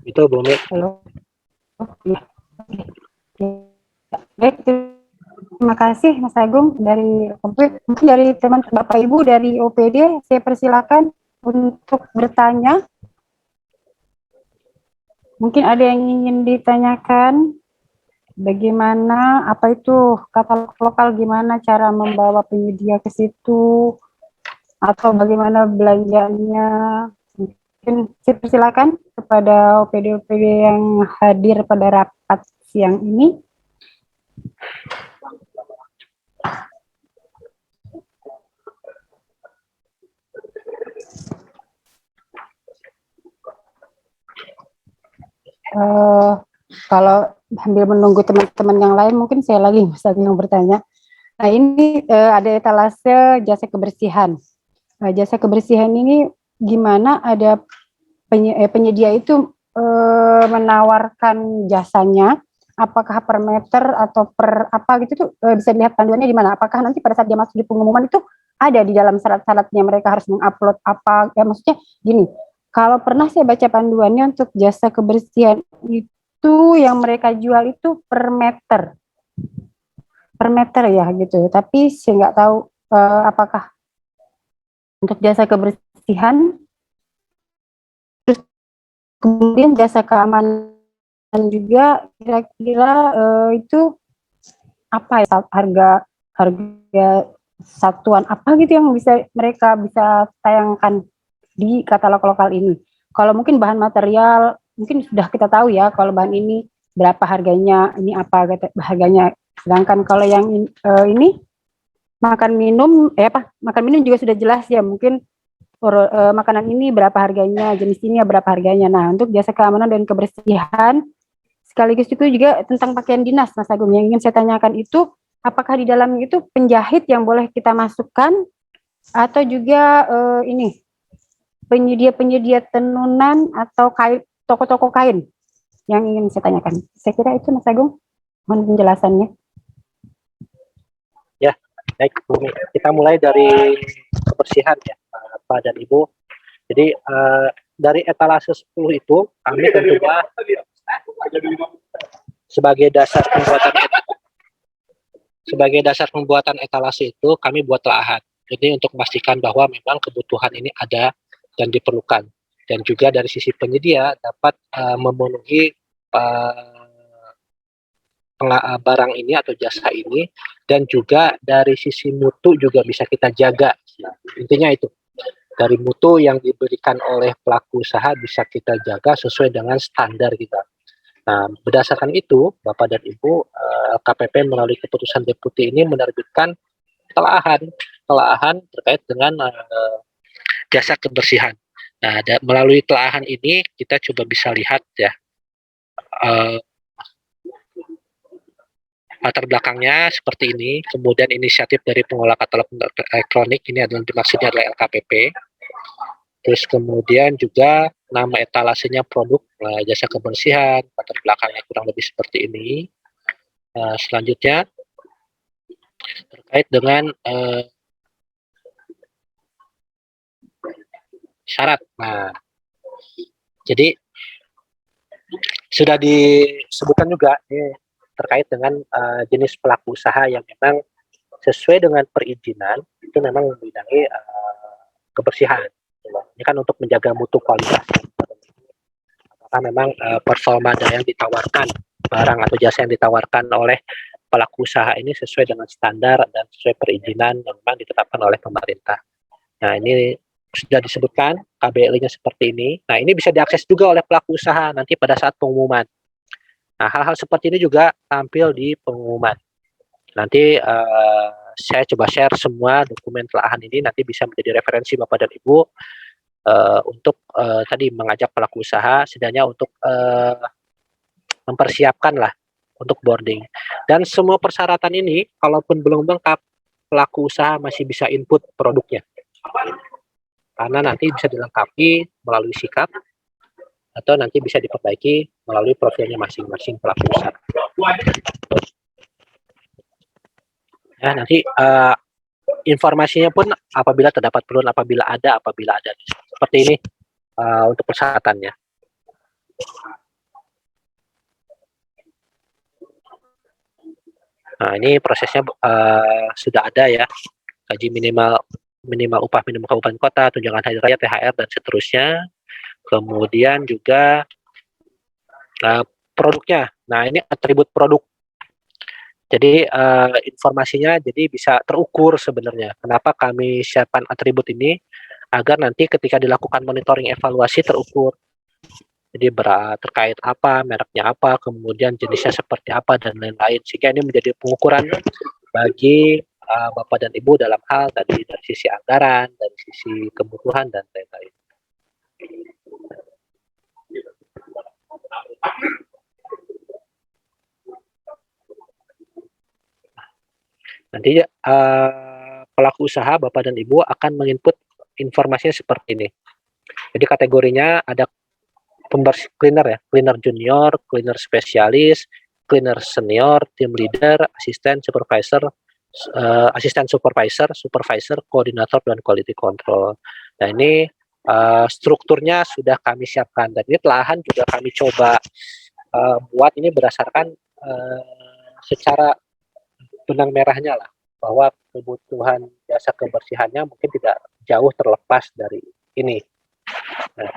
itu Bumi. Halo. Ya. Baik, terima kasih Mas Agung dari mungkin dari teman Bapak Ibu dari OPD, saya persilakan untuk bertanya. Mungkin ada yang ingin ditanyakan, bagaimana, apa itu katalog lokal, gimana cara membawa penyedia ke situ, atau bagaimana belanjanya. Mungkin saya persilakan kepada OPD-OPD yang hadir pada rapat siang ini. Kalau sambil menunggu teman-teman yang lain, mungkin saya lagi yang bertanya. Nah, ini ada etalase jasa kebersihan. Jasa kebersihan ini gimana ada penyedia itu menawarkan jasanya, apakah per meter atau per apa gitu tuh bisa dilihat panduannya di mana? Apakah nanti pada saat dia masuk di pengumuman itu ada di dalam syarat-syaratnya mereka harus mengupload apa? Ya maksudnya gini, kalau pernah saya baca panduannya untuk jasa kebersihan itu yang mereka jual itu per meter ya gitu. Tapi saya nggak tahu apakah untuk jasa kebersihan, terus kemudian jasa keamanan juga kira-kira itu apa ya, harga satuan apa gitu yang mereka bisa tayangkan di katalog lokal ini. Kalau mungkin bahan material mungkin sudah kita tahu ya, kalau bahan ini berapa harganya, ini apa harganya. Sedangkan kalau yang ini makan minum juga sudah jelas ya, mungkin makanan ini berapa harganya, jenis ini berapa harganya. Nah, untuk jasa keamanan dan kebersihan sekaligus itu juga tentang pakaian dinas, Mas Agung, yang ingin saya tanyakan itu apakah di dalam itu penjahit yang boleh kita masukkan atau juga ini penyedia tenunan atau kain, toko-toko kain yang ingin saya tanyakan. Saya kira itu, Mas Agung, mohon penjelasannya. Ya, baik Bumi. Kita mulai dari kebersihan ya, Pak dan Ibu. Jadi dari etalase 10 itu kami tentunya sebagai dasar pembuatan etalase itu kami buat telahan. Jadi untuk memastikan bahwa memang kebutuhan ini ada dan diperlukan, dan juga dari sisi penyedia dapat memenuhi barang ini atau jasa ini, dan juga dari sisi mutu juga bisa kita jaga. Intinya itu, dari mutu yang diberikan oleh pelaku usaha bisa kita jaga sesuai dengan standar kita. Nah, berdasarkan itu, Bapak dan Ibu, KPP melalui keputusan Deputi ini menerbitkan telaahan terkait dengan jasa kebersihan. Nah, melalui telaahan ini kita coba bisa lihat ya latar belakangnya seperti ini. Kemudian inisiatif dari pengelola katalog elektronik ini adalah dimaksudnya adalah LKPP. Terus kemudian juga nama etalasenya produk jasa kebersihan, latar belakangnya kurang lebih seperti ini. Selanjutnya terkait dengan syarat. Nah, jadi sudah disebutkan juga terkait dengan jenis pelaku usaha yang memang sesuai dengan perizinan itu memang membidangi kebersihan. Ini kan untuk menjaga mutu kualitas. Apakah memang performa dari yang ditawarkan, barang atau jasa yang ditawarkan oleh pelaku usaha ini sesuai dengan standar dan sesuai perizinan yang memang ditetapkan oleh pemerintah. Nah, ini sudah disebutkan KBLI-nya seperti ini. Nah, ini bisa diakses juga oleh pelaku usaha nanti pada saat pengumuman. Nah, hal-hal seperti ini juga tampil di pengumuman. Nanti saya coba share semua dokumen telahan ini, nanti bisa menjadi referensi Bapak dan Ibu untuk tadi mengajak pelaku usaha setidaknya untuk mempersiapkan lah untuk boarding. Dan semua persyaratan ini, kalaupun belum lengkap, pelaku usaha masih bisa input produknya. Karena nanti bisa dilengkapi melalui sikap atau nanti bisa diperbaiki melalui profilnya masing-masing pelaku usaha. Ya, nanti informasinya pun apabila terdapat perlu, apabila ada. Seperti ini untuk persyaratannya. Nah, ini prosesnya sudah ada ya. Gaji minimal upah minimum kabupaten kota, tunjangan hari raya, THR, dan seterusnya. Kemudian juga produknya. Nah, ini atribut produk. Jadi informasinya jadi bisa terukur sebenarnya. Kenapa kami siapkan atribut ini? Agar nanti ketika dilakukan monitoring evaluasi terukur. Jadi terkait apa, mereknya apa, kemudian jenisnya seperti apa, dan lain-lain. Sehingga ini menjadi pengukuran bagi Bapak dan Ibu dalam hal tadi dari sisi anggaran, dari sisi kebutuhan, dan lain-lain. Nanti pelaku usaha Bapak dan Ibu akan menginput informasinya seperti ini. Jadi kategorinya ada pembersih cleaner ya, cleaner junior, cleaner spesialis, cleaner senior, team leader, asisten supervisor, supervisor, koordinator, dan quality control. Nah, ini strukturnya sudah kami siapkan, dan ini perlahan juga kami coba buat ini berdasarkan secara benang merahnya lah, bahwa kebutuhan jasa kebersihannya mungkin tidak jauh terlepas dari ini. Nah,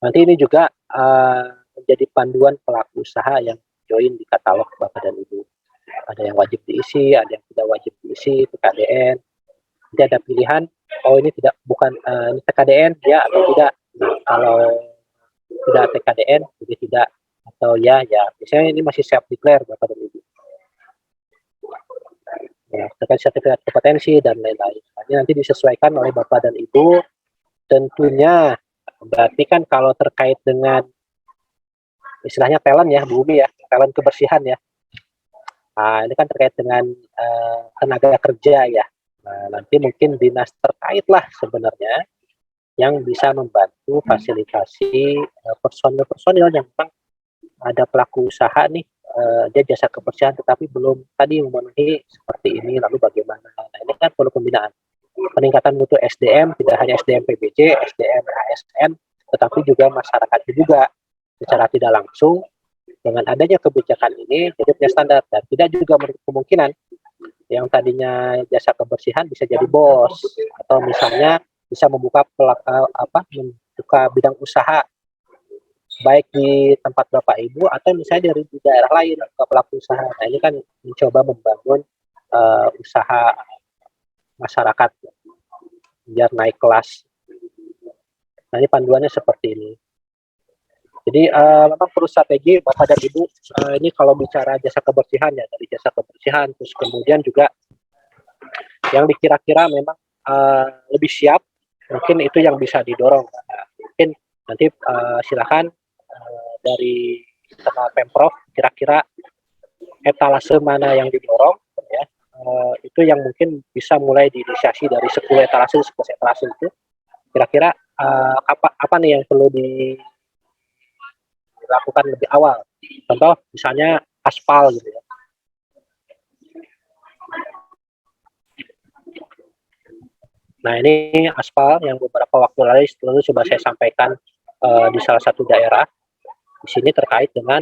nanti ini juga menjadi panduan pelaku usaha yang join di katalog Bapak dan Ibu. Ada yang wajib diisi, ada yang tidak wajib diisi, TKDN. Nanti ada pilihan, oh ini bukan ini TKDN ya atau tidak. Nah, kalau tidak TKDN, jadi tidak, atau ya. Biasanya ini masih self declare Bapak dan Ibu. Ya, terkait sertifikat kompetensi dan lain-lain. Nanti disesuaikan oleh Bapak dan Ibu. Tentunya berarti kan kalau terkait dengan istilahnya talent ya, Bu Umi ya, talent kebersihan ya. Nah, ini kan terkait dengan tenaga kerja ya. Nah, nanti mungkin dinas terkait lah sebenarnya yang bisa membantu fasilitasi personil yang memang ada pelaku usaha nih, dia jasa kebersihan tetapi belum tadi memenuhi seperti ini, lalu bagaimana? Nah, ini kan perlu pembinaan. Peningkatan mutu SDM, tidak hanya SDM PBJ, SDM ASN, tetapi juga masyarakat juga secara tidak langsung dengan adanya kebijakan ini jadi punya standar, dan tidak juga menutup kemungkinan yang tadinya jasa kebersihan bisa jadi bos, atau misalnya bisa membuka bidang usaha baik di tempat Bapak Ibu atau misalnya di daerah lain ke pelaku usaha. Nah, ini kan mencoba membangun usaha masyarakat biar naik kelas. Nah, ini panduannya seperti ini. Jadi memang perlu strategi Bapak dan Ibu. Ini kalau bicara jasa kebersihan ya, dari jasa kebersihan, terus kemudian juga yang dikira-kira memang lebih siap, mungkin itu yang bisa didorong. Nah, mungkin nanti silakan dari internal Pemprov kira-kira etalase mana yang didorong ya. Itu yang mungkin bisa mulai diinisiasi dari 10 etalase, 11 etalase itu. Kira-kira apa nih yang perlu dilakukan lebih awal. Contoh misalnya aspal gitu ya. Nah, ini aspal yang beberapa waktu lalu coba saya sampaikan di salah satu daerah. Di sini terkait dengan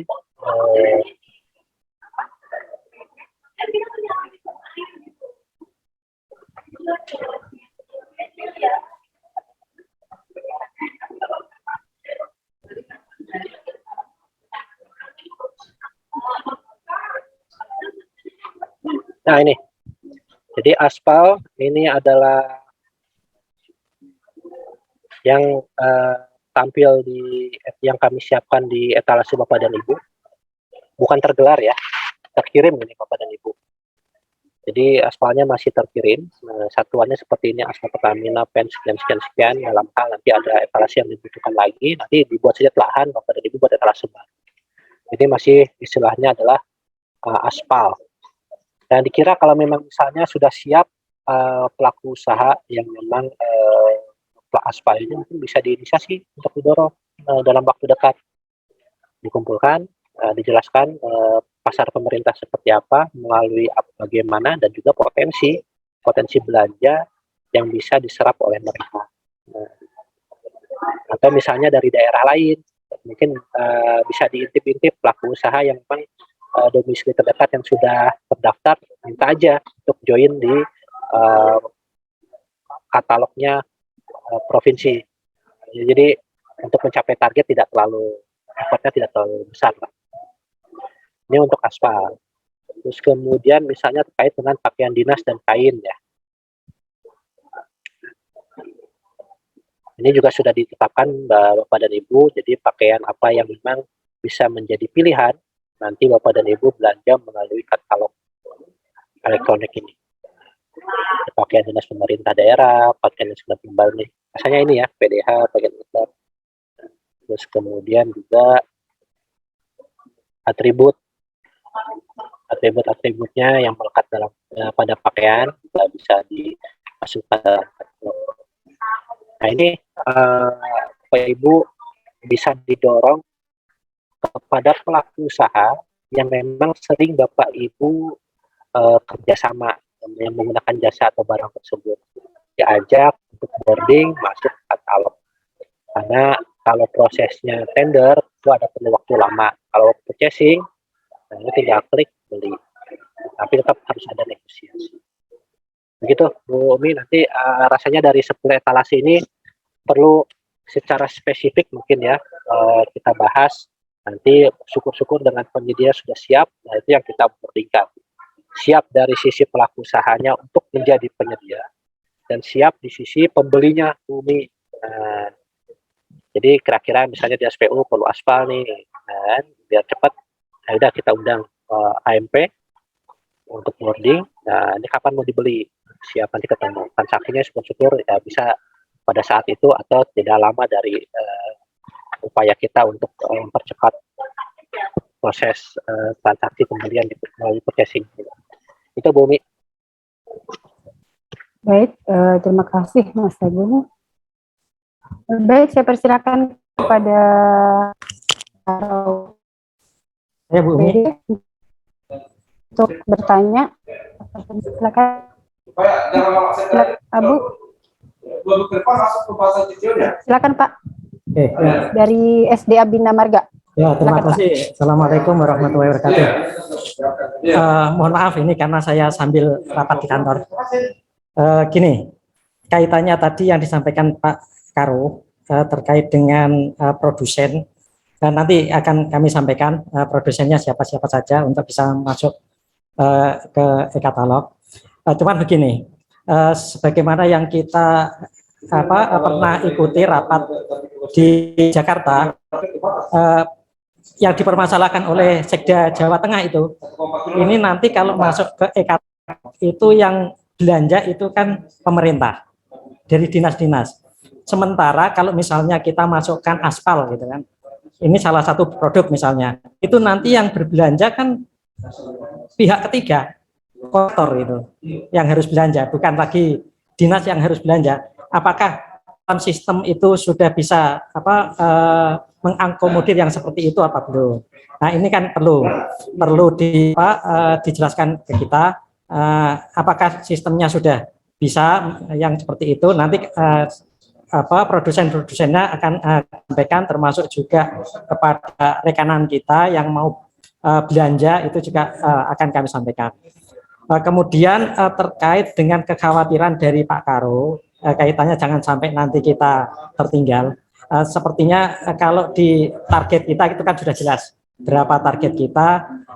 nah ini. Jadi aspal ini adalah yang tampil yang kami siapkan di etalase Bapak dan Ibu. Bukan tergelar ya, terkirim ini Bapak dan Ibu. Jadi aspalnya masih terkirim, satuannya seperti ini, aspal Pertamina, pen sekian, dalam hal nanti ada etalase yang dibutuhkan lagi, nanti dibuat saja telahan Bapak dan Ibu buat etalase baru. Jadi masih istilahnya adalah aspal. Dan dikira kalau memang misalnya sudah siap pelaku usaha yang memang aspal ini mungkin bisa diinisiasi untuk didorong dalam waktu dekat, dikumpulkan, dijelaskan pasar pemerintah seperti apa, melalui bagaimana, dan juga potensi belanja yang bisa diserap oleh mereka. Atau misalnya dari daerah lain, mungkin bisa diintip-intip pelaku usaha yang memang domisili terdekat yang sudah terdaftar, minta aja untuk join di katalognya provinsi. Jadi untuk mencapai target effortnya tidak terlalu besar, Pak. Ini untuk aspal. Terus kemudian misalnya terkait dengan pakaian dinas dan kain ya. Ini juga sudah ditetapkan Bapak dan Ibu, jadi pakaian apa yang memang bisa menjadi pilihan, nanti Bapak dan Ibu belanja melalui katalog elektronik ini. Pakaian dinas pemerintah daerah, pakaian dinas pemerintah nih. Misalnya ini ya, PDH, pakaian besar. Terus kemudian juga atributnya yang melekat pada pakaian juga bisa dimasukkan dalam katalog. Nah ini Bapak Ibu bisa didorong kepada pelaku usaha yang memang sering Bapak Ibu kerjasama yang menggunakan jasa atau barang tersebut, diajak untuk boarding masuk katalog. Karena kalau prosesnya tender itu ada perlu waktu lama. Kalau purchasing, nah ini tinggal klik beli. Tapi tetap harus ada negosiasi. Begitu Bu Umi, nanti rasanya dari 10 etalase ini perlu secara spesifik mungkin ya kita bahas. Nanti syukur-syukur dengan penyedia sudah siap, nah itu yang kita berikan. Siap dari sisi pelaku usahanya untuk menjadi penyedia, dan siap di sisi pembelinya Bu Umi. Nah, jadi kira-kira misalnya di SPU perlu aspal nih, dan biar cepat, nah udah kita undang AMP untuk boarding. Nah ini kapan mau dibeli, siap nanti ketemu. Transaksinya syukur-syukur ya bisa pada saat itu atau tidak lama dari upaya kita untuk mempercepat proses transaksi pembelian melalui purchasing. Itu Bu Umi. Baik, terima kasih Mas Agung. Baik, saya persilakan kepada ya Bu Umi untuk bertanya. Silakan. Abu. Silakan Pak. Oke, ya. Dari SDA Bina Marga. Ya, terima kasih. Assalamualaikum warahmatullahi wabarakatuh. Mohon maaf ini karena saya sambil rapat di kantor. Gini, kaitannya tadi yang disampaikan Pak Karo terkait dengan produsen. Nanti akan kami sampaikan produsennya siapa-siapa saja untuk bisa masuk ke e-katalog. Cuman begini, sebagaimana yang kita pernah ikuti rapat di Jakarta, yang dipermasalahkan oleh Sekda Jawa Tengah itu, ini nanti kalau masuk ke e-katalog itu yang belanja itu kan pemerintah dari dinas-dinas. Sementara kalau misalnya kita masukkan aspal gitu kan, ini salah satu produk misalnya, itu nanti yang berbelanja kan pihak ketiga, kotor itu yang harus belanja, bukan lagi dinas yang harus belanja. Apakah sistem itu sudah bisa mengakomodir yang seperti itu apa belum? Nah ini kan perlu dijelaskan ke kita apakah sistemnya sudah bisa yang seperti itu. Nanti produsen-produsennya akan sampaikan, termasuk juga kepada rekanan kita yang mau belanja itu juga akan kami sampaikan. Kemudian terkait dengan kekhawatiran dari Pak Karo, kaitannya jangan sampai nanti kita tertinggal. Sepertinya kalau di target kita itu kan sudah jelas berapa target kita.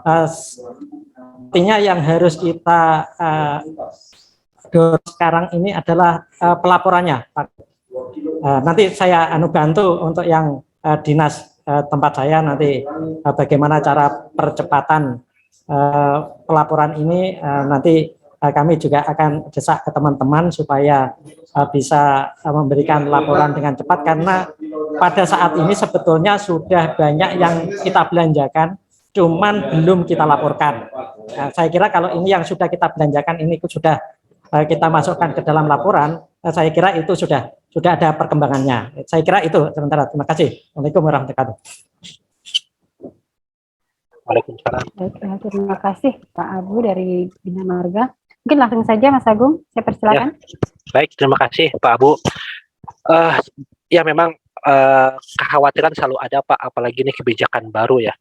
Artinya yang harus kita sekarang ini adalah pelaporannya. Nanti saya bantu untuk yang dinas tempat saya nanti bagaimana cara percepatan pelaporan ini. Nanti kami juga akan desak ke teman-teman supaya bisa memberikan laporan dengan cepat, karena pada saat ini sebetulnya sudah banyak yang kita belanjakan cuman belum kita laporkan. Nah, saya kira kalau ini yang sudah kita belanjakan ini sudah kita masukkan ke dalam laporan, saya kira itu sudah ada perkembangannya. Saya kira itu sementara. Terima kasih. Assalamualaikum warahmatullahi wabarakatuh. Waalaikumsalam. Baik, terima kasih Pak Abu dari Bina Marga. Mungkin langsung saja Mas Agung, saya persilakan. Baik, terima kasih Pak Abu. Ya memang kekhawatiran selalu ada Pak, apalagi ini kebijakan baru ya.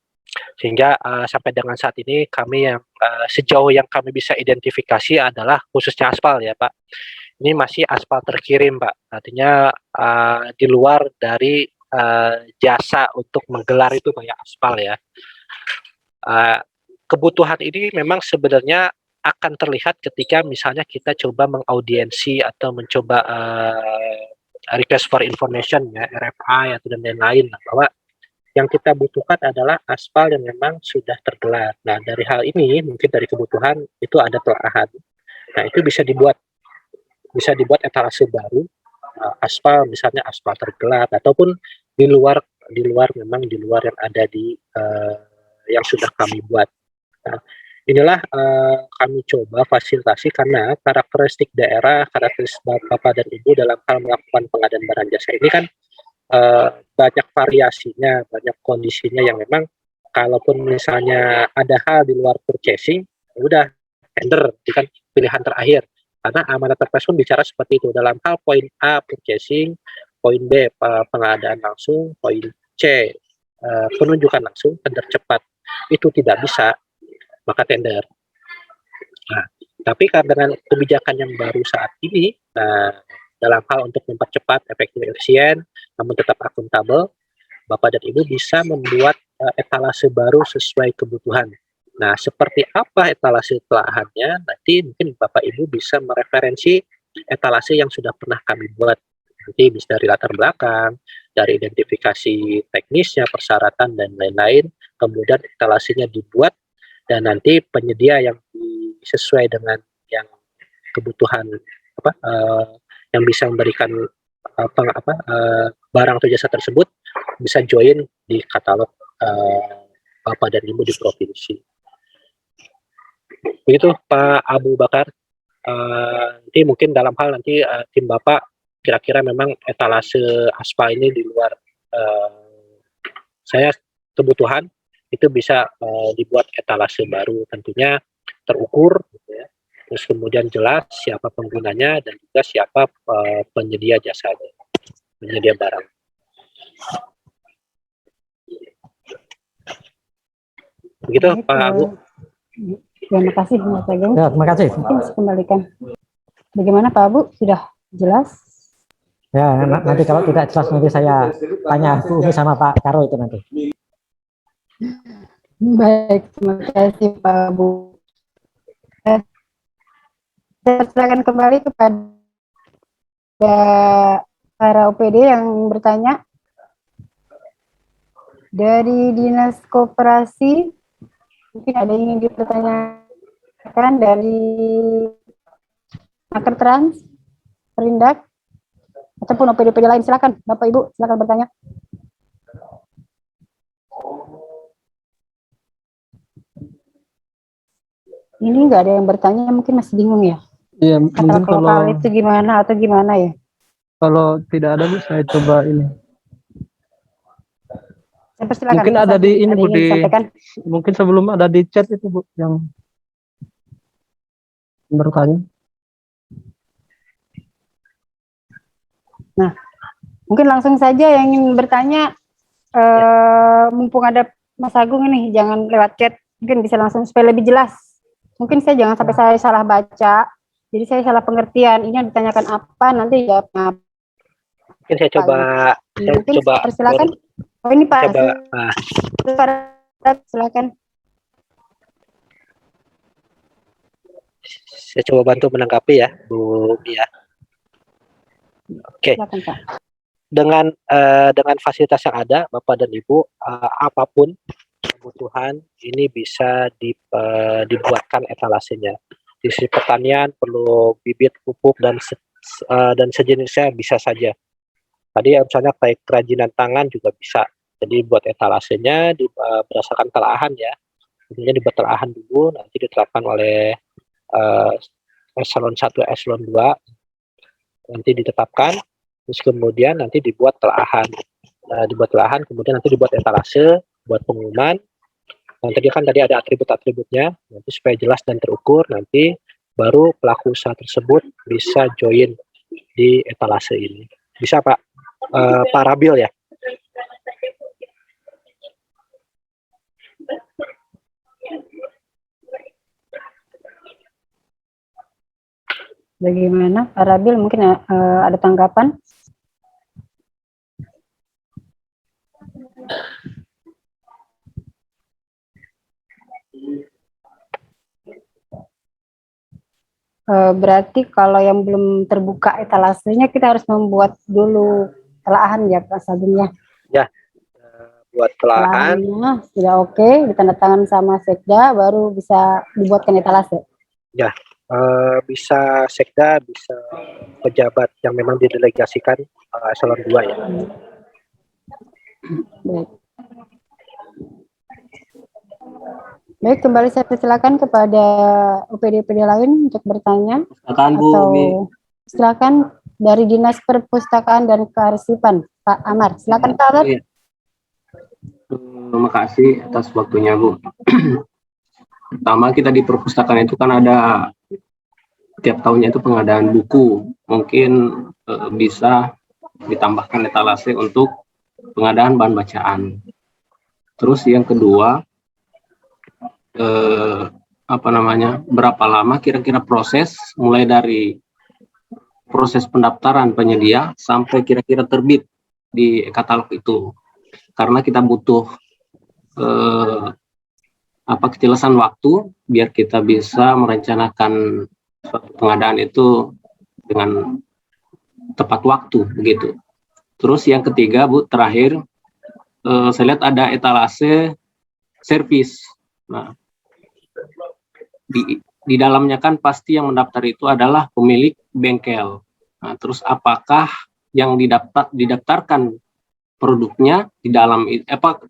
Sehingga sampai dengan saat ini kami yang sejauh yang kami bisa identifikasi adalah khususnya aspal ya Pak. Ini masih aspal terkirim Pak. Artinya di luar dari jasa untuk menggelar itu kayak aspal ya. Kebutuhan ini memang sebenarnya akan terlihat ketika misalnya kita coba mengaudiensi atau mencoba request for information ya, RFI atau dan lain-lain, bahwa yang kita butuhkan adalah aspal yang memang sudah tergelar. Nah, dari hal ini mungkin dari kebutuhan itu ada telahan. Nah, itu bisa dibuat etalase baru, aspal misalnya aspal tergelar ataupun di luar memang di luar yang ada di yang sudah kami buat. Nah, inilah kami coba fasilitasi karena karakteristik daerah, karakteristik Bapak dan Ibu dalam hal melakukan pengadaan barang jasa ini kan banyak variasinya, banyak kondisinya yang memang kalaupun misalnya ada hal di luar purchasing, udah tender, itu kan pilihan terakhir. Karena amanat Perpres pun bicara seperti itu. Dalam hal poin A purchasing, poin B pengadaan langsung, poin C penunjukan langsung, tender cepat. Itu tidak bisa, maka tender. Nah, tapi karena dengan kebijakan yang baru saat ini, dalam hal untuk mempercepat, efektif, efisien, namun tetap akuntabel, Bapak dan Ibu bisa membuat etalase baru sesuai kebutuhan. Nah, seperti apa etalase telahannya, nanti mungkin Bapak Ibu bisa mereferensi etalase yang sudah pernah kami buat. Nanti bisa dari latar belakang, dari identifikasi teknisnya, persyaratan, dan lain-lain, kemudian etalasenya dibuat, dan nanti penyedia yang sesuai dengan yang kebutuhan yang bisa memberikan barang atau jasa tersebut bisa join di katalog Bapak dan Ibu di provinsi. Begitu Pak Abu Bakar. Nanti mungkin dalam hal nanti tim Bapak kira-kira memang etalase aspal ini di luar saya kebutuhan itu bisa dibuat etalase baru, tentunya terukur gitu ya. Terus kemudian jelas siapa penggunanya dan juga siapa penyedia jasanya, penyedia barang. Begitu Baik, Pak Abu. Terima kasih Mas Agung. Ya, terima kasih. Mungkin saya kembalikan. Bagaimana Pak Abu? Sudah jelas? Ya, nanti kalau tidak jelas nanti saya tanya Bu Umi sama Pak Karo itu nanti. Baik, terima kasih Pak Abu. Saya silakan kembali kepada para OPD yang bertanya. Dari Dinas Koperasi, mungkin ada yang ingin dipertanyakan dari Makertrans, Perindak, ataupun OPD-OPD lain. Silakan, Bapak Ibu, silakan bertanya. Ini nggak ada yang bertanya, mungkin masih bingung ya. Iya, Kata mungkin kalau lokal itu gimana atau gimana ya? kalau tidak ada Bu, saya coba ini. Saya persilakan. Mungkin ada di ini Bu, di mungkin sebelum ada di chat itu Bu yang bertanya. Nah, mungkin langsung saja yang ingin bertanya, mumpung ada Mas Agung ini, jangan lewat chat, mungkin bisa langsung supaya lebih jelas. Mungkin saya jangan sampai saya salah baca, jadi saya salah pengertian. Ini yang ditanyakan apa, nanti jawabnya. Mungkin saya coba, persilakan. Oh ini Pak, silakan. Saya coba bantu menanggapi ya, Bu Bia. Oke. Silakan, Pak. Dengan fasilitas yang ada, Bapak dan Ibu, apapun kebutuhan ini bisa dibuatkan etalasenya. Di sisi pertanian perlu bibit, pupuk dan sejenisnya bisa saja. Tadi misalnya kayak kerajinan tangan juga bisa. Jadi buat etalasenya berdasarkan telahan ya. kemudian dibuat telahan dulu, nanti diterapkan oleh uh, eselon 1, eselon 2, nanti ditetapkan, terus kemudian nanti dibuat telahan. Dibuat telahan, kemudian nanti dibuat etalase, buat pengumuman. Nanti kan tadi ada atribut-atributnya, nanti supaya jelas dan terukur, nanti baru pelaku usaha tersebut bisa join di etalase ini. Bisa Pak, Pak Rabil ya? Bagaimana Pak Rabil, mungkin ada tanggapan? Berarti kalau yang belum terbuka etalasenya kita harus membuat dulu telahan ya Pak Sabunnya. Ya, buat telahan. Telahannya sudah oke, ditandatangan sama Sekda, baru bisa dibuatkan etalase. Ya, bisa Sekda, bisa pejabat yang memang didelegasikan eselon 2 ya. Baik. Baik, kembali saya persilakan kepada UPD-UPD lain untuk bertanya. Silakan dari Dinas Perpustakaan dan Kearsipan, Pak Amar. Silakan Pak Amar. Terima kasih atas waktunya, Bu. Pertama, kita di perpustakaan itu kan ada tiap tahunnya itu pengadaan buku. Mungkin bisa ditambahkan etalase untuk pengadaan bahan bacaan. Terus yang kedua, berapa lama kira-kira proses mulai dari proses pendaftaran penyedia sampai kira-kira terbit di katalog itu, karena kita butuh kejelasan waktu biar kita bisa merencanakan pengadaan itu dengan tepat waktu begitu. Terus yang ketiga, Bu, terakhir saya lihat ada etalase servis. Nah, di dalamnya kan pasti yang mendaftar itu adalah pemilik bengkel. Nah, terus apakah yang didaftarkan produknya di dalam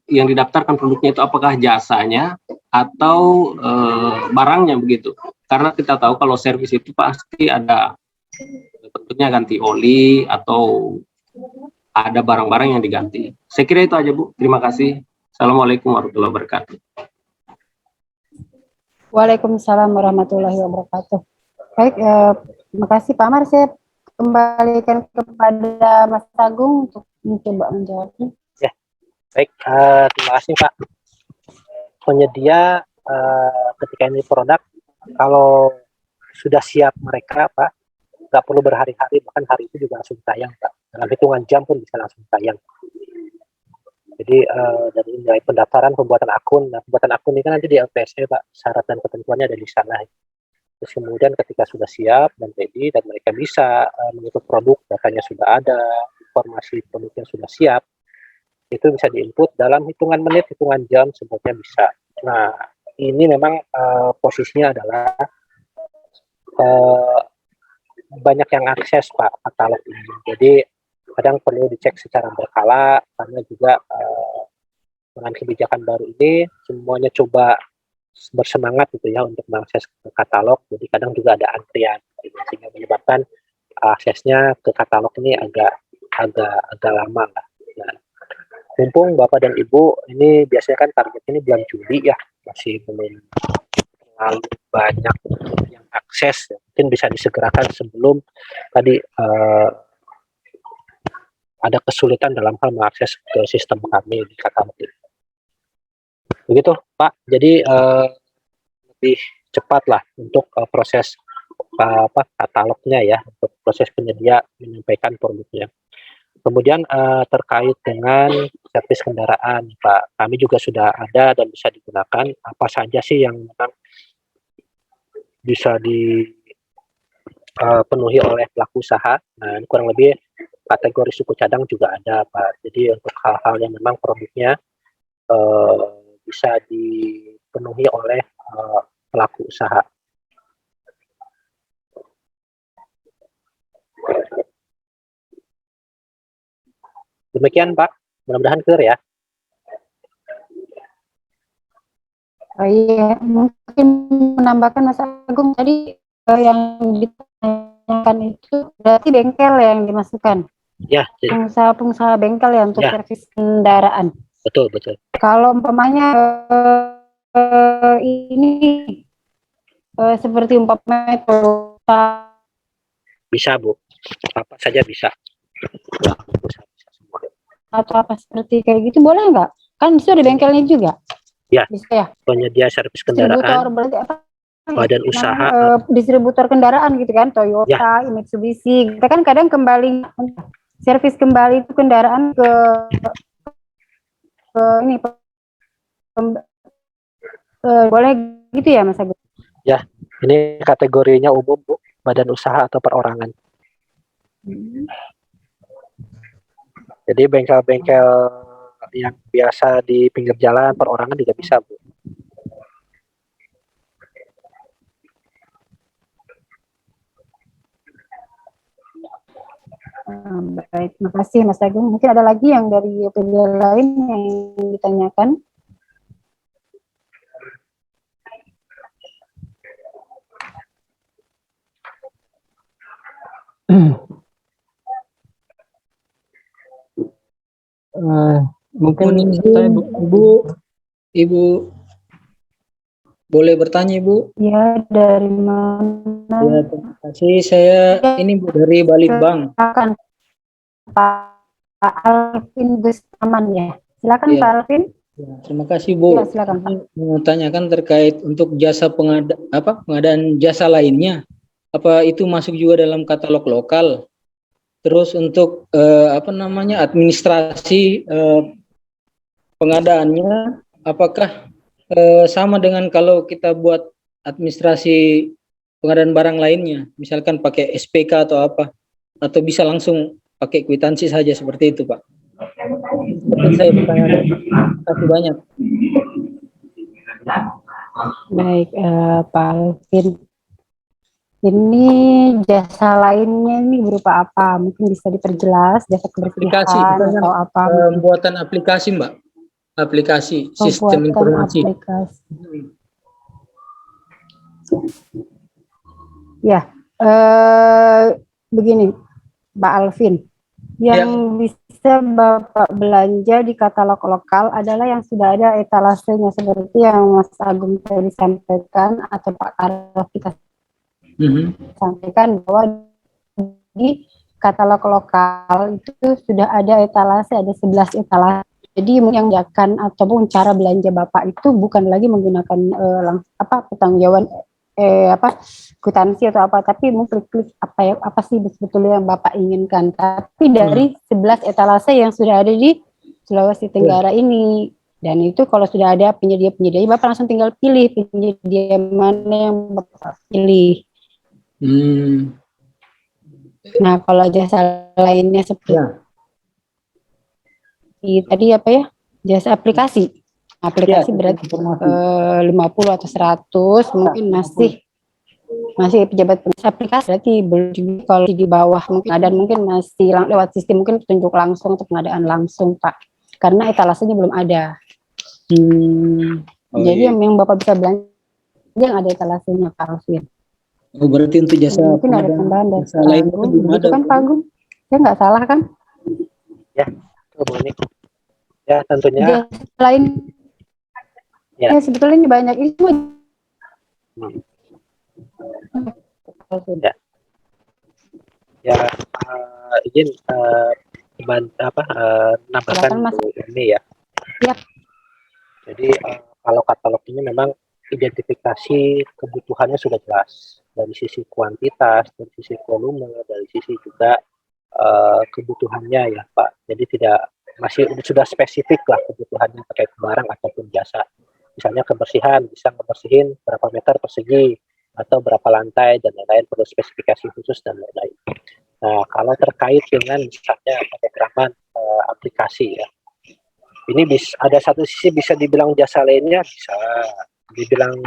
yang didaftarkan produknya itu apakah jasanya atau barangnya begitu? Karena kita tahu kalau servis itu pasti ada tentunya ganti oli atau ada barang-barang yang diganti. Saya kira itu aja, Bu. Terima kasih. Assalamualaikum warahmatullahi wabarakatuh. Waalaikumsalam warahmatullahi wabarakatuh. Baik, terima kasih Pak Amar. Saya kembalikan kepada Mas Agung untuk mencoba menjawabnya. Ya, baik. Terima kasih Pak. Penyedia ketika ini produk, kalau sudah siap mereka, Pak, nggak perlu berhari-hari, bahkan hari itu juga langsung tayang, Pak. Dalam hitungan jam pun bisa langsung tayang. Jadi dari nilai pendaftaran, pembuatan akun, nah pembuatan akun ini kan nanti di LPSE, Pak, syarat dan ketentuannya ada di sana. Terus kemudian ketika sudah siap dan ready dan mereka bisa mengikut produk, datanya sudah ada, informasi produknya sudah siap, itu bisa diinput dalam hitungan menit, hitungan jam, sebetulnya bisa. Nah, ini memang posisinya adalah banyak yang akses, Pak, katalog ini. Jadi kadang perlu dicek secara berkala, karena juga dengan kebijakan baru ini semuanya coba bersemangat gitu ya untuk mengakses ke katalog. Jadi kadang juga ada antrian, gitu, sehingga menyebabkan aksesnya ke katalog ini agak lama lah. Nah, mumpung Bapak dan Ibu ini biasanya kan target ini bulan Juli ya, masih belum terlalu banyak yang akses, ya. Mungkin bisa disegerakan sebelum tadi ada kesulitan dalam hal mengakses ke sistem kami di katalog ini. Begitu Pak, jadi lebih cepat lah untuk proses katalognya ya, untuk proses penyedia menyampaikan produknya. Kemudian terkait dengan servis kendaraan, Pak, kami juga sudah ada dan bisa digunakan. Apa saja sih yang memang bisa dipenuhi oleh pelaku usaha? Nah, kurang lebih kategori suku cadang juga ada, Pak. Jadi untuk hal-hal yang memang produknya bisa dipenuhi oleh pelaku usaha. Demikian Pak, mudah-mudahan clear ya. Oh iya, mungkin menambahkan Mas Agung tadi yang ditanyakan itu berarti bengkel yang dimasukkan. Ya, Pengusaha-pengusaha bengkel ya untuk Ya. servis kendaraan. betul. Kalau umpamanya ini seperti umpamanya Toyota Bisa, Bu. Apa saja bisa. Ya, bisa semua. atau apa seperti kayak gitu boleh nggak? Kan itu ada bengkelnya juga. Ya. Bisa ya. Penyedia servis Distributor kendaraan, berarti apa? badan usaha, Distributor kendaraan gitu kan, Toyota, Mitsubishi. Kita kan kadang kembali servis kembali itu kendaraan ke ini boleh gitu ya Mas Agus? Ya, ini kategorinya umum, Bu, badan usaha atau perorangan. Jadi bengkel-bengkel yang biasa di pinggir jalan perorangan juga bisa, Bu. Baik, terima kasih Mas Agung. Mungkin ada lagi yang dari OPD lain yang ditanyakan? Mungkin saya Ibu boleh bertanya Ibu? Ya, dari mana? Ya, terima kasih. Saya ini Bu dari Balitbank. Silakan Pak Alvin Gustaman ya. Silakan Ya. Pak Alvin. Ya, terima kasih Bu. Ya, silakan Pak. Mau tanyakan terkait untuk jasa pengadaan jasa lainnya. Apa itu masuk juga dalam katalog lokal? Terus untuk administrasi pengadaannya, apakah sama dengan kalau kita buat administrasi pengadaan barang lainnya, misalkan pakai SPK atau apa, atau bisa langsung pakai kwitansi saja seperti itu, Pak? Mungkin saya bertanya. Terima kasih banyak. Baik, Pak Alvin. Ini jasa lainnya ini berupa apa? Mungkin bisa diperjelas, jasa kebersihan atau apa? Pembuatan aplikasi, Mbak. Aplikasi sistem informasi. Aplikasi. Ya, begini, Pak Alvin. Yang bisa Bapak belanja di katalog lokal adalah yang sudah ada etalasenya seperti yang Mas Agung tadi sampaikan atau Pak Karlo kita sampaikan bahwa di katalog lokal itu sudah ada etalase, ada 11 etalase. Jadi yang akan ataupun cara belanja Bapak itu bukan lagi menggunakan pertanggungjawaban kwitansi atau apa, tapi klik apa sih sebetulnya yang Bapak inginkan. Tapi dari 11 etalase yang sudah ada di Sulawesi Tenggara ini, dan itu kalau sudah ada penyedia-penyedia, Bapak langsung tinggal pilih penyedia mana yang Bapak pilih. Nah, kalau jasa lainnya seperti tadi apa ya, jasa aplikasi berarti 50 atau 100 mungkin masih pejabat aplikasi, berarti belum. Kalau di bawah mungkin ada, mungkin masih lewat sistem mungkin petunjuk langsung atau pengadaan langsung Pak, karena etalasenya belum ada. Jadi yang Bapak bisa belanja yang ada etalasenya Pak Alvin. Oh, berarti untuk jasa mungkin ada tambahan dari jasa lain itu belum ada kan Pak Agung? Saya nggak salah kan? Ya, boleh. Ya, tentunya. Jasa lain ya sebetulnya banyak itu. Izin nambahkan ini ya. Ya. Jadi kalau katalog ini memang identifikasi kebutuhannya sudah jelas dari sisi kuantitas, dari sisi volume, dari sisi juga kebutuhannya ya Pak. Jadi sudah spesifik lah kebutuhannya terkait barang ataupun jasa. Misalnya kebersihan, bisa ngebersihin berapa meter persegi atau berapa lantai dan lain-lain, perlu spesifikasi khusus dan lain-lain. Nah, kalau terkait dengan misalnya pemrograman aplikasi ya, ini ada satu sisi bisa dibilang jasa lainnya, bisa dibilang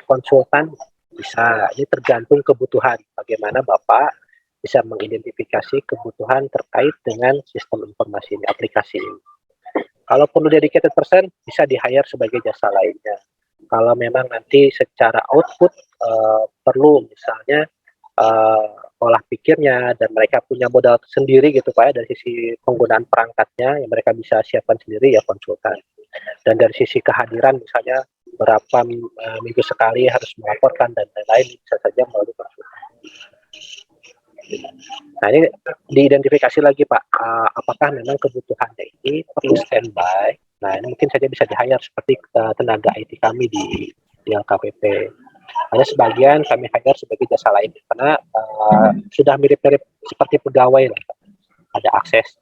konsultan, bisa. Ini tergantung kebutuhan. Bagaimana Bapak bisa mengidentifikasi kebutuhan terkait dengan sistem informasi ini, aplikasi ini. Kalau perlu dedicated person, bisa di-hire sebagai jasa lainnya. Kalau memang nanti secara output perlu misalnya olah pikirnya dan mereka punya modal sendiri gitu Pak ya, dari sisi penggunaan perangkatnya yang mereka bisa siapkan sendiri ya konsultan. Dan dari sisi kehadiran misalnya berapa minggu sekali harus melaporkan dan lain-lain bisa saja melalui konsultan. Nah ini diidentifikasi lagi Pak, apakah memang kebutuhannya ini perlu standby. Nah ini mungkin saja bisa di-hire seperti tenaga IT kami di LKPP. Ada sebagian kami hire sebagai jasa lain karena sudah mirip-mirip seperti pegawai lah. Ada akses,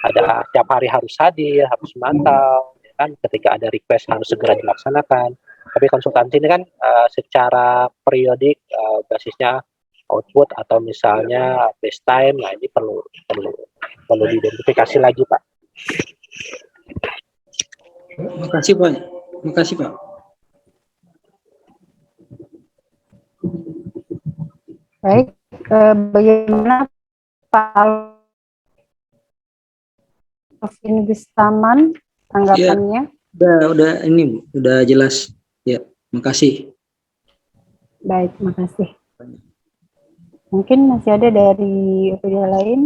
ada setiap hari harus hadir, harus memantau, ya kan? Ketika ada request harus segera dilaksanakan. Tapi konsultansi ini kan secara periodik basisnya output atau misalnya base time, nah ini perlu diidentifikasi lagi Pak. Makasih Pak. Makasih Pak. Baik, bagaimana Pak Alvin Gustaman tanggapannya? Udah ini Bu, udah jelas. Ya, makasih. Baik, makasih. Mungkin masih ada dari OPD lain?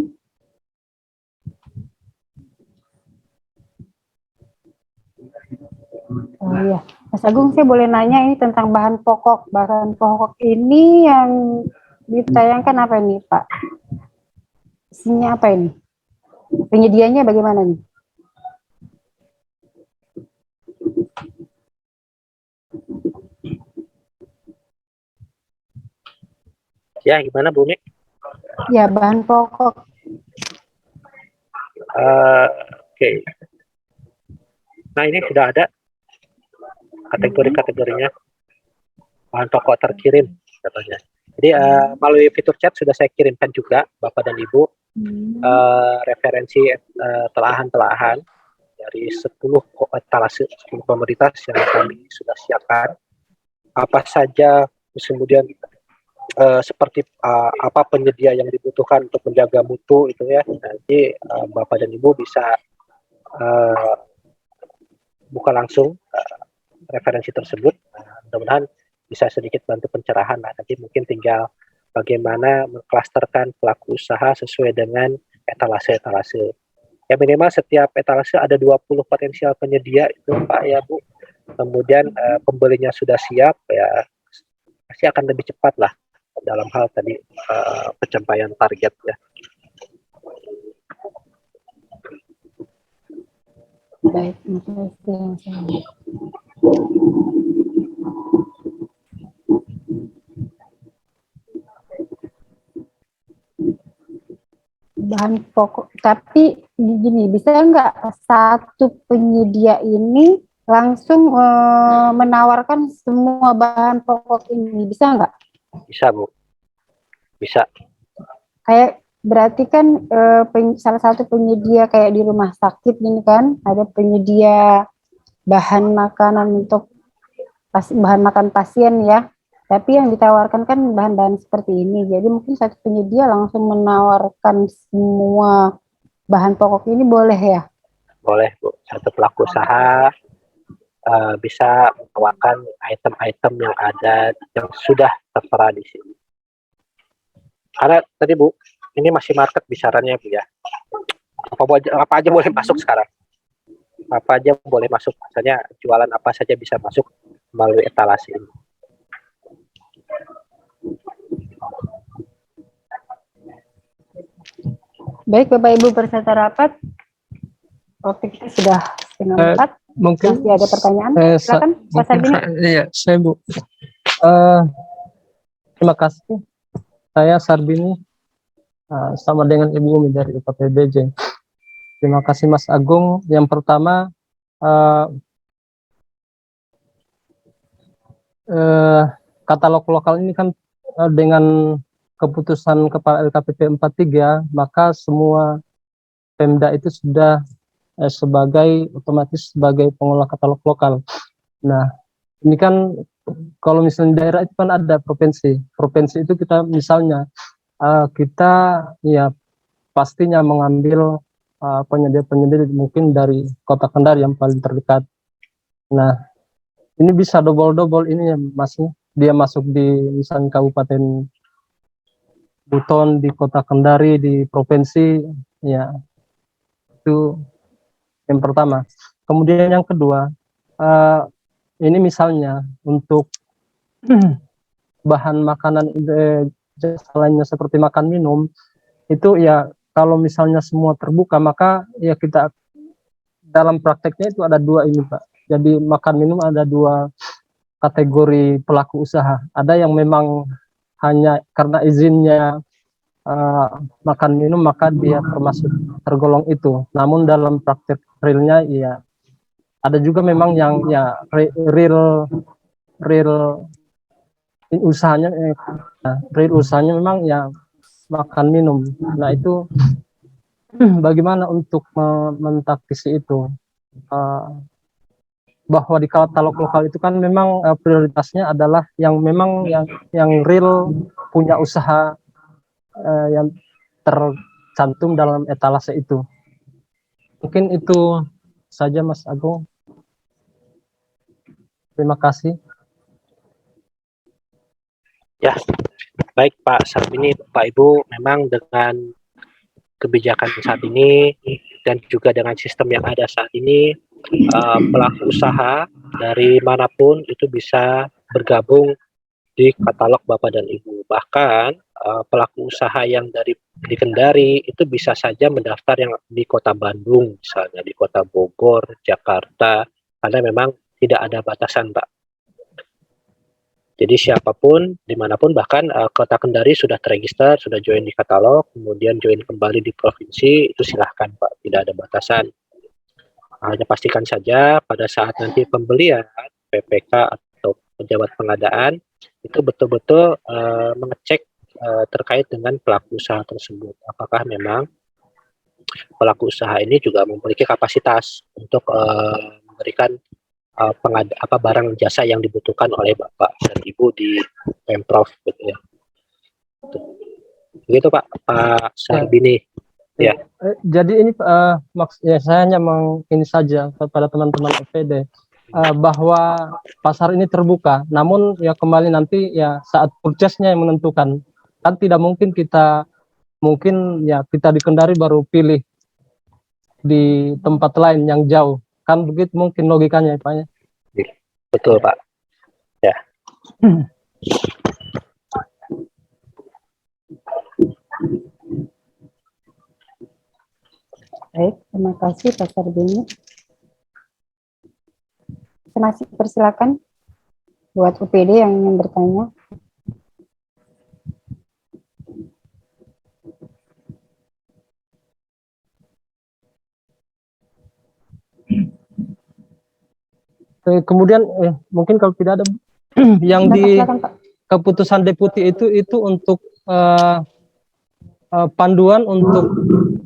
Oh iya, Mas Agung, saya boleh nanya ini tentang bahan pokok. Bahan pokok ini yang ditayangkan apa ini, Pak? Isinya apa ini? Penyediaannya bagaimana nih? Ya, gimana Bu Nik? Ya, bahan pokok. Oke. Nah, ini sudah ada kategori-kategorinya. Bahan pokok terkirim, katanya. Jadi, melalui fitur chat sudah saya kirimkan juga, Bapak dan Ibu, referensi telahan-telahan dari 10 etalase, 10 komoditas yang kami sudah siapkan. Apa saja, kemudian seperti apa penyedia yang dibutuhkan untuk menjaga mutu itu ya, nanti Bapak dan Ibu bisa buka langsung referensi tersebut. Mudah-mudahan bisa sedikit bantu pencerahan. Nah, nanti mungkin tinggal bagaimana mengklasterkan pelaku usaha sesuai dengan etalase-etalase. Ya minimal setiap etalase ada 20 potensial penyedia itu Pak ya Bu. Kemudian pembelinya sudah siap ya, pasti akan lebih cepat lah dalam hal tadi pencapaian target ya. Baik, makasih. Bahan pokok, tapi gini, bisa nggak satu penyedia ini langsung menawarkan semua bahan pokok ini, bisa nggak? Bisa Bu, bisa. Kayak berarti kan salah satu penyedia kayak di rumah sakit ini kan ada penyedia bahan makanan untuk bahan makan pasien ya, tapi yang ditawarkan kan bahan-bahan seperti ini, jadi mungkin satu penyedia langsung menawarkan semua bahan pokok ini, boleh ya? Boleh Bu, satu pelaku usaha bisa menawarkan item-item yang ada yang sudah tertera di sini. Karena tadi Bu, ini masih market bicaranya Bu ya. Apa aja boleh masuk sekarang. Apa aja boleh masuk. Misalnya jualan apa saja bisa masuk melalui etalase ini. Baik Bapak Ibu peserta rapat, waktu kita sudah 3:30. Mungkin masih ada pertanyaan? Silakan Pak Sarbini. Iya, saya Bu. Terima kasih. Saya Sarbini, sama dengan Ibu Umi dari UKPBJ. Terima kasih Mas Agung. Yang pertama, katalog lokal ini kan dengan keputusan Kepala LKPP 43, maka semua Pemda itu sudah otomatis sebagai pengelola katalog lokal. Nah, ini kan kalau misalnya daerah itu kan ada provinsi itu kita misalnya kita ya pastinya mengambil penyedia mungkin dari Kota Kendari yang paling terdekat. Nah, ini bisa double-double ini ya Mas, dia masuk di misalnya Kabupaten Buton, di Kota Kendari, di provinsi, ya itu yang pertama. Kemudian yang kedua, ini misalnya untuk bahan makanan lainnya seperti makan minum, itu ya kalau misalnya semua terbuka, maka ya kita dalam prakteknya itu ada dua ini Pak. Jadi makan minum ada dua kategori pelaku usaha. Ada yang memang hanya karena izinnya makan minum maka dia termasuk tergolong itu. Namun dalam praktek realnya ya ada juga memang yang ya real usahanya real usahanya memang ya makan minum. Nah itu bagaimana untuk mentaktisi itu? Bahwa di katalog lokal itu kan memang prioritasnya adalah yang memang yang real punya usaha yang tercantum dalam etalase itu. Mungkin itu saja Mas Agung. Terima kasih. Ya, baik Pak Sarbini, Pak Ibu, memang dengan kebijakan saat ini dan juga dengan sistem yang ada saat ini, pelaku usaha dari manapun itu bisa bergabung di katalog Bapak dan Ibu. Bahkan pelaku usaha yang di Kendari itu bisa saja mendaftar yang di Kota Bandung, misalnya di Kota Bogor, Jakarta, karena memang tidak ada batasan, Pak. Jadi siapapun, dimanapun, bahkan Kota Kendari sudah terregister, sudah join di katalog, kemudian join kembali di provinsi, itu silahkan Pak, tidak ada batasan. Hanya pastikan saja pada saat nanti pembelian PPK atau pejabat pengadaan, itu betul-betul mengecek terkait dengan pelaku usaha tersebut. Apakah memang pelaku usaha ini juga memiliki kapasitas untuk memberikan barang jasa yang dibutuhkan oleh Bapak dan Ibu di Pemprov gitu ya. Begitu Pak Sarbini. Ya. Jadi ini maksudnya saya hanya ini saja kepada teman-teman OPD bahwa pasar ini terbuka. Namun ya kembali nanti ya saat purchase-nya yang menentukan. Kan tidak mungkin kita di Kendari baru pilih di tempat lain yang jauh. Kan begitu mungkin logikanya Pak ya. Betul Pak. Ya. Baik, terima kasih Pak Sarbini. Masih persilakan buat UPD yang ingin bertanya. Kemudian mungkin kalau tidak ada yang di keputusan deputi itu untuk panduan untuk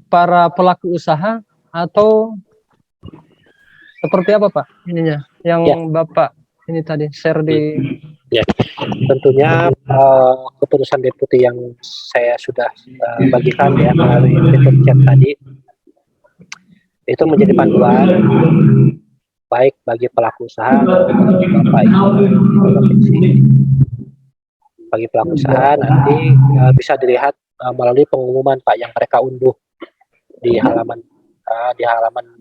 para pelaku usaha atau seperti apa Pak ininya yang ya. Bapak ini tadi share di ya tentunya keputusan deputi yang saya sudah bagikan ya melalui chat tadi itu menjadi panduan baik bagi pelaku usaha Bapak Ibu provinsi. Bagi pelaku usaha nanti bisa dilihat melalui pengumuman Pak yang mereka unduh di halaman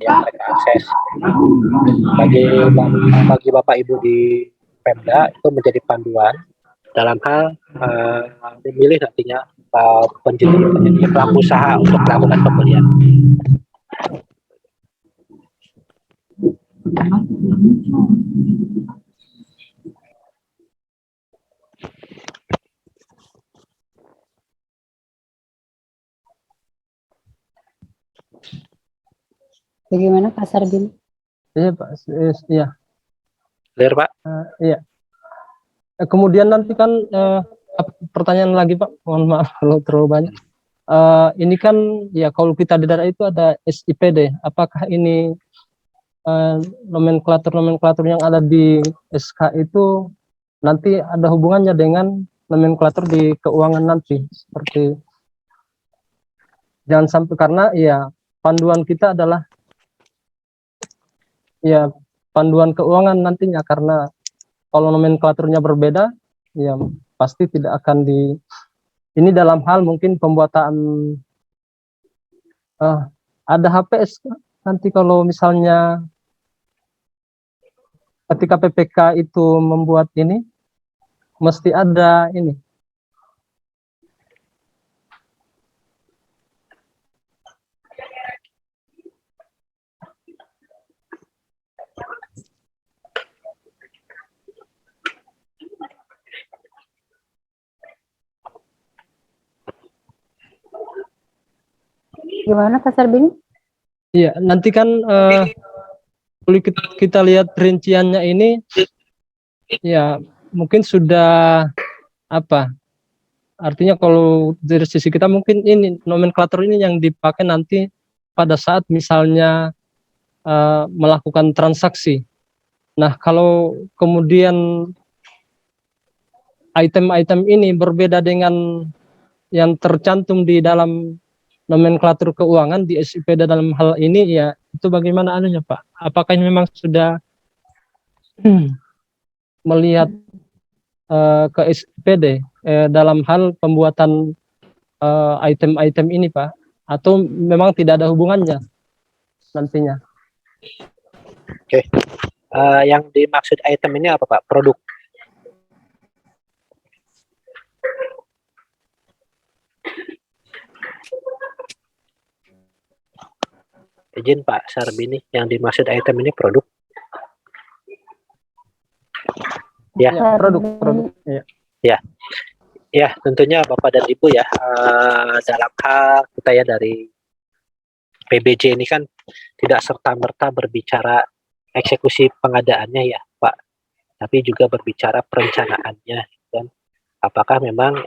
yang mereka akses. Bagi Bapak Ibu di Pemda itu menjadi panduan dalam hal memilih nantinya penyedia pelaku usaha untuk melakukan pembelian. Bagaimana Pak Sarbini? Iya Pak, iya. Clear Pak? Iya. Kemudian nanti kan pertanyaan lagi Pak, mohon maaf kalau terlalu banyak. Ini kan ya kalau kita di daerah itu ada SIPD, apakah ini nomenklatur yang ada di SK itu nanti ada hubungannya dengan nomenklatur di keuangan nanti, seperti jangan sampai, karena ya panduan kita adalah ya panduan keuangan nantinya, karena kalau nomenklaturnya berbeda ya pasti tidak akan ini dalam hal mungkin pembuatan ada HPS nanti kalau misalnya ketika PPK itu membuat ini mesti ada ini. Gimana Pak Sarbini? Iya, nanti kan kalau kita lihat rinciannya ini, ya mungkin sudah apa? Artinya kalau dari sisi kita mungkin ini nomenklatur ini yang dipakai nanti pada saat misalnya melakukan transaksi. Nah, kalau kemudian item-item ini berbeda dengan yang tercantum di dalam nomenklatur keuangan di SIPD dalam hal ini, ya itu bagaimana anunya Pak? Apakah ini memang sudah melihat ke SIPD dalam hal pembuatan item-item ini Pak? Atau memang tidak ada hubungannya nantinya? Oke. Yang dimaksud item ini apa Pak? Produk? Izin Pak Sarbini, yang dimaksud item ini produk? Ya, produk. Ya. Ya, tentunya Bapak dan Ibu ya, dalam hal kita ya dari PBJ ini kan tidak serta-merta berbicara eksekusi pengadaannya ya Pak, tapi juga berbicara perencanaannya, dan apakah memang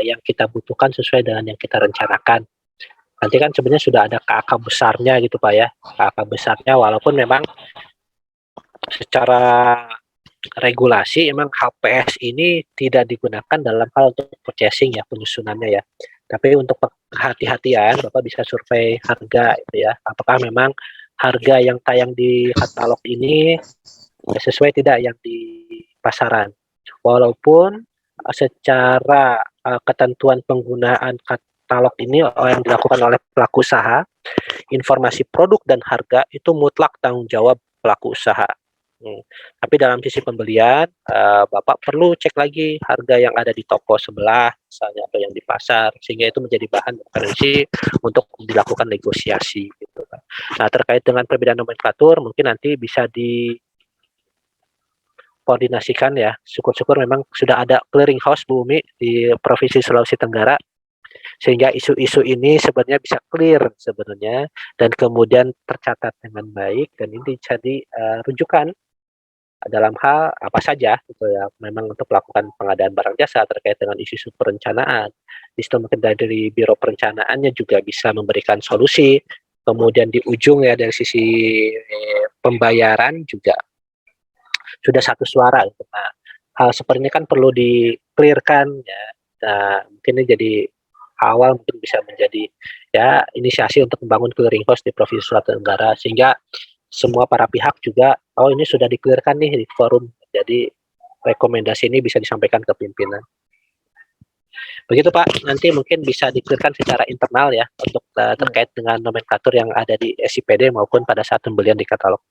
yang kita butuhkan sesuai dengan yang kita rencanakan. Nanti kan sebenarnya sudah ada KAK besarnya gitu Pak ya, KAK besarnya, walaupun memang secara regulasi emang HPS ini tidak digunakan dalam hal untuk purchasing ya, penyusunannya ya. Tapi untuk kehati-hatian Bapak bisa survei harga itu ya, apakah memang harga yang tayang di katalog ini sesuai tidak yang di pasaran. Walaupun secara ketentuan penggunaan katalog ini yang dilakukan oleh pelaku usaha, informasi produk dan harga itu mutlak tanggung jawab pelaku usaha. Tapi dalam sisi pembelian, Bapak perlu cek lagi harga yang ada di toko sebelah, misalnya, atau yang di pasar, sehingga itu menjadi bahan referensi untuk dilakukan negosiasi. Gitu. Nah, terkait dengan perbedaan nomenklatur, mungkin nanti bisa dikoordinasikan ya. Syukur-syukur memang sudah ada clearing house Bu Umi di Provinsi Sulawesi Tenggara, sehingga isu-isu ini sebenarnya bisa clear sebenarnya, dan kemudian tercatat dengan baik, dan ini jadi rujukan dalam hal apa saja gitu ya, memang untuk melakukan pengadaan barang jasa terkait dengan isu perencanaan. Di situ mungkin dari biro perencanaannya juga bisa memberikan solusi. Kemudian di ujung ya dari sisi pembayaran juga sudah satu suara gitu. Nah, hal seperti ini kan perlu di-clearkan ya. Nah, mungkin ini jadi awal mungkin bisa menjadi ya inisiasi untuk membangun clearing house di Provinsi Sulawesi Tenggara, sehingga semua para pihak juga, oh ini sudah di-clearkan nih di forum, jadi rekomendasi ini bisa disampaikan ke pimpinan. Begitu Pak, nanti mungkin bisa di-clearkan secara internal ya, untuk terkait dengan nomenklatur yang ada di SIPD maupun pada saat pembelian di katalog.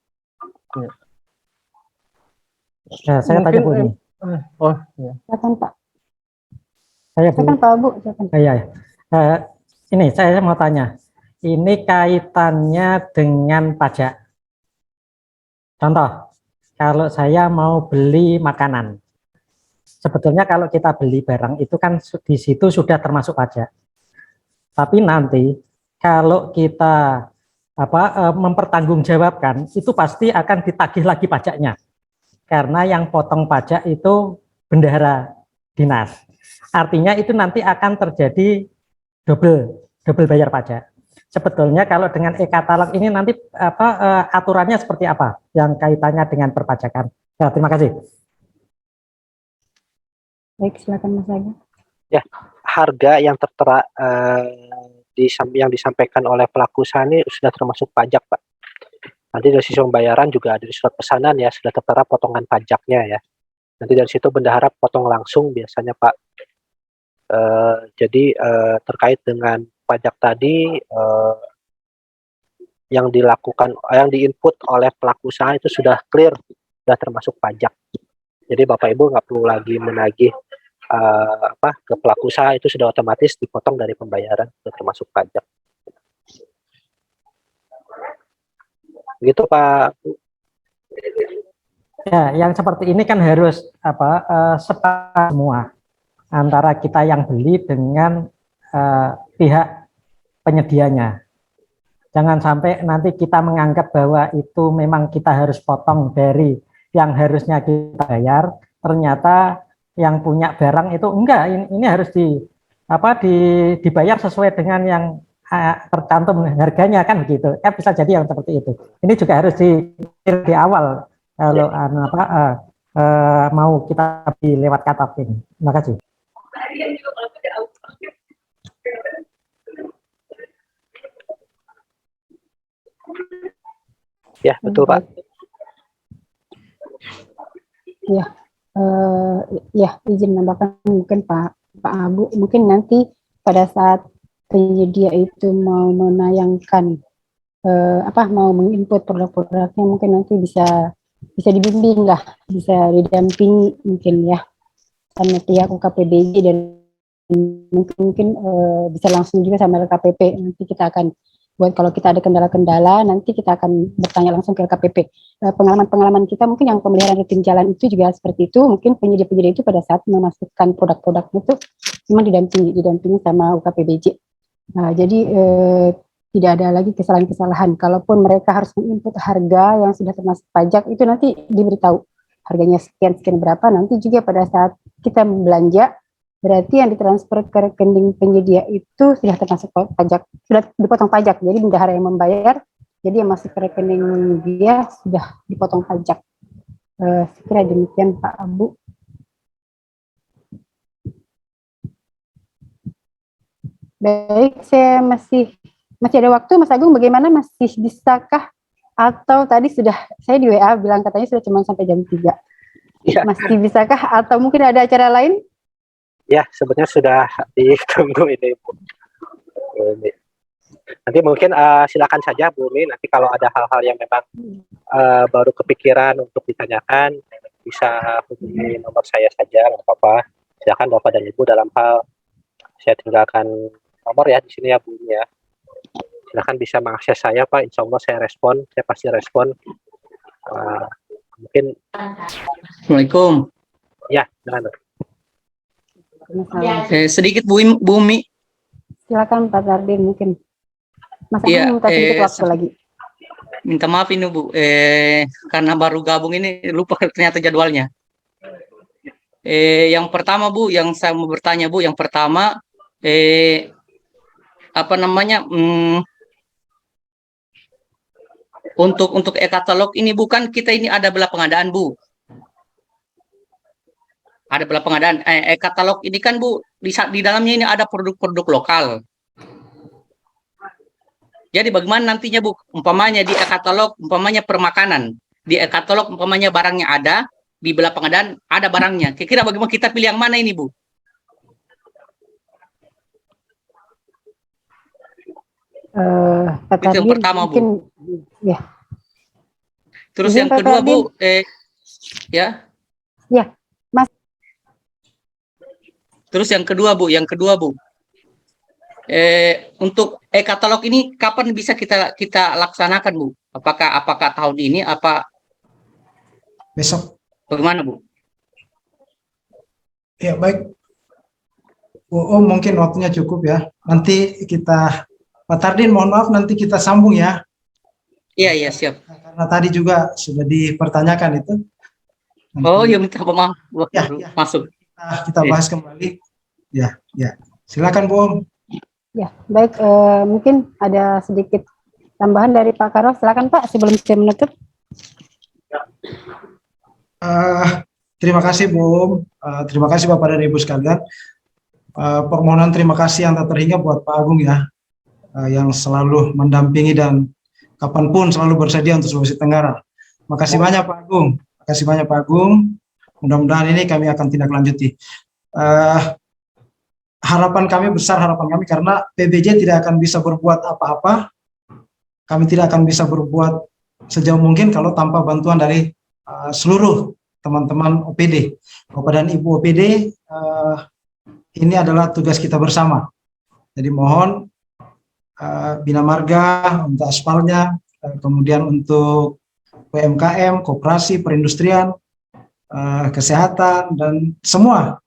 Nah, saya tanya Bu ini. Oh, ya. Silakan Pak. Saya Bu. Silakan Pak Bu. Silakan. Iya. Ini saya mau tanya. Ini kaitannya dengan pajak. Contoh, kalau saya mau beli makanan, sebetulnya kalau kita beli barang itu kan di situ sudah termasuk pajak. Tapi nanti kalau kita mempertanggungjawabkan, itu pasti akan ditagih lagi pajaknya. Karena yang potong pajak itu bendahara dinas. Artinya itu nanti akan terjadi double bayar pajak. Sebetulnya kalau dengan e-katalog ini nanti aturannya seperti apa yang kaitannya dengan perpajakan? Ya, terima kasih. Baik, silakan Mas Aga. Ya, harga yang tertera yang disampaikan oleh pelaku usaha ini sudah termasuk pajak Pak. Nanti dari sisi pembayaran juga ada di surat pesanan ya, sudah tertera potongan pajaknya ya. Nanti dari situ bendahara potong langsung biasanya Pak. Jadi terkait dengan pajak tadi yang diinput oleh pelaku usaha itu sudah clear, sudah termasuk pajak. Jadi Bapak Ibu nggak perlu lagi menagih ke pelaku usaha, itu sudah otomatis dipotong dari pembayaran, sudah termasuk pajak. Gitu Pak. Ya, yang seperti ini kan harus sepakat semua antara kita yang beli dengan pihak penyedianya. Jangan sampai nanti kita menganggap bahwa itu memang kita harus potong dari yang harusnya kita bayar, ternyata yang punya barang itu enggak, ini harus dibayar sesuai dengan yang tercantum harganya kan begitu. Bisa jadi yang seperti itu. Ini juga harus di awal kalau mau kita lewat katalog ini. Terima kasih. Ya, betul Pak. Ya, izin menambahkan mungkin Pak Abu, mungkin nanti pada saat penyedia itu mau menayangkan mau menginput produk-produknya, mungkin nanti bisa dibimbing lah, bisa didampingi mungkin ya sama pihak UKPBJ, dan mungkin bisa langsung juga sama LKPP. Nanti kita akan buat, kalau kita ada kendala-kendala, nanti kita akan bertanya langsung ke LKPP. Pengalaman kita mungkin yang pemeliharaan rutin jalan itu juga seperti itu. Mungkin penyedia-penyedia itu pada saat memasukkan produk-produk itu memang didampingi sama UKPBJ. Jadi tidak ada lagi kesalahan-kesalahan. Kalaupun mereka harus menginput harga yang sudah termasuk pajak, itu nanti diberitahu harganya sekian berapa. Nanti juga pada saat kita belanja, berarti yang ditransfer ke rekening penyedia itu sudah termasuk pajak, sudah dipotong pajak. Jadi bendahara yang membayar, jadi yang masuk ke rekening dia sudah dipotong pajak. Sekira demikian Pak Abu. Baik, saya masih ada waktu, Mas Agung. Bagaimana, masih bisakah? Atau tadi sudah saya di WA bilang katanya sudah cuma sampai jam 3. Ya. Masih bisakah? Atau mungkin ada acara lain? Ya, sebenarnya sudah ditunggu ini Bu. Nanti mungkin silakan saja Bu Mi, nanti kalau ada hal-hal yang memang baru kepikiran untuk ditanyakan, bisa hubungi nomor saya saja, nggak apa-apa. Silakan Bapak dan Ibu, dalam hal saya tinggalkan nomor ya di sini ya Bu ya. Silakan bisa mengakses saya Pak, insya Allah saya respon, saya pasti respon. Mungkin. Assalamualaikum. Ya, dengan. Sedikit Bu Mi. Silakan Pak Zardin, mungkin Mas Agung minta sedikit waktu lagi. Minta maaf ini Bu, karena baru gabung ini lupa ternyata jadwalnya. Yang pertama Bu, yang saya mau bertanya Bu, yang pertama untuk e-katalog ini bukan kita ini ada belah pengadaan Bu. Ada belah pengadaan e-katalog ini kan Bu, di dalamnya ini ada produk-produk lokal. Jadi bagaimana nantinya Bu, umpamanya di e-katalog umpamanya permakanan, di e-katalog umpamanya barangnya ada, di belah pengadaan ada barangnya. Kira-kira bagaimana kita pilih yang mana ini Bu? Itu yang pertama Bu. Ya. Terus yang kedua Bu, ya. Ya, Mas. Terus yang kedua Bu, untuk e-katalog ini kapan bisa kita laksanakan Bu? Apakah tahun ini apa besok? Bagaimana Bu? Ya baik. Mungkin waktunya cukup ya. Nanti kita, Pak Tardin, mohon maaf nanti kita sambung ya. Iya siap. Karena tadi juga sudah dipertanyakan itu. Nanti, ya minta maaf. Ya. Masuk. Kita bahas kembali. Ya. Silakan Bu Om. Ya, baik. Mungkin ada sedikit tambahan dari Pak Karol. Silakan Pak, sebelum saya menutup. Terima kasih Bu Om. Terima kasih Bapak dan Ibu sekalian. Permohonan terima kasih yang tak terhingga buat Pak Agung ya, yang selalu mendampingi dan kapanpun selalu bersedia untuk Sulawesi Tenggara. Makasih banyak Pak Agung. Makasih banyak Pak Agung. Mudah-mudahan ini kami akan tindak lanjuti. Harapan kami besar, harapan kami karena PBJ tidak akan bisa berbuat apa-apa. Kami tidak akan bisa berbuat sejauh mungkin kalau tanpa bantuan dari seluruh teman-teman OPD. Bapak dan Ibu OPD, ini adalah tugas kita bersama. Jadi mohon Bina Marga untuk aspalnya, kemudian untuk UMKM, koperasi, perindustrian, kesehatan, dan semua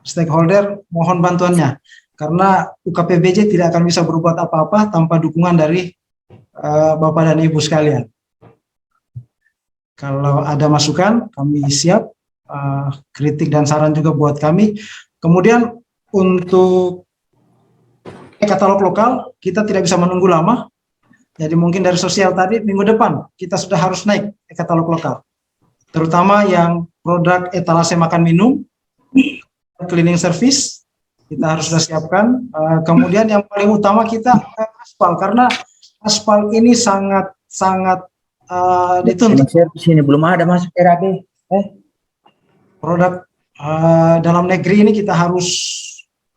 stakeholder mohon bantuannya. Karena UKPBJ tidak akan bisa berbuat apa-apa tanpa dukungan dari Bapak dan Ibu sekalian. Kalau ada masukan, kami siap, kritik dan saran juga buat kami. Kemudian untuk katalog lokal, kita tidak bisa menunggu lama. Jadi mungkin dari sosial tadi, minggu depan kita sudah harus naik katalog lokal. Terutama yang produk etalase makan minum, cleaning service, kita harus sudah siapkan. Kemudian yang paling utama kita aspal, karena aspal ini sangat dituntut. Sini belum ada masuk RAB. Produk dalam negeri ini kita harus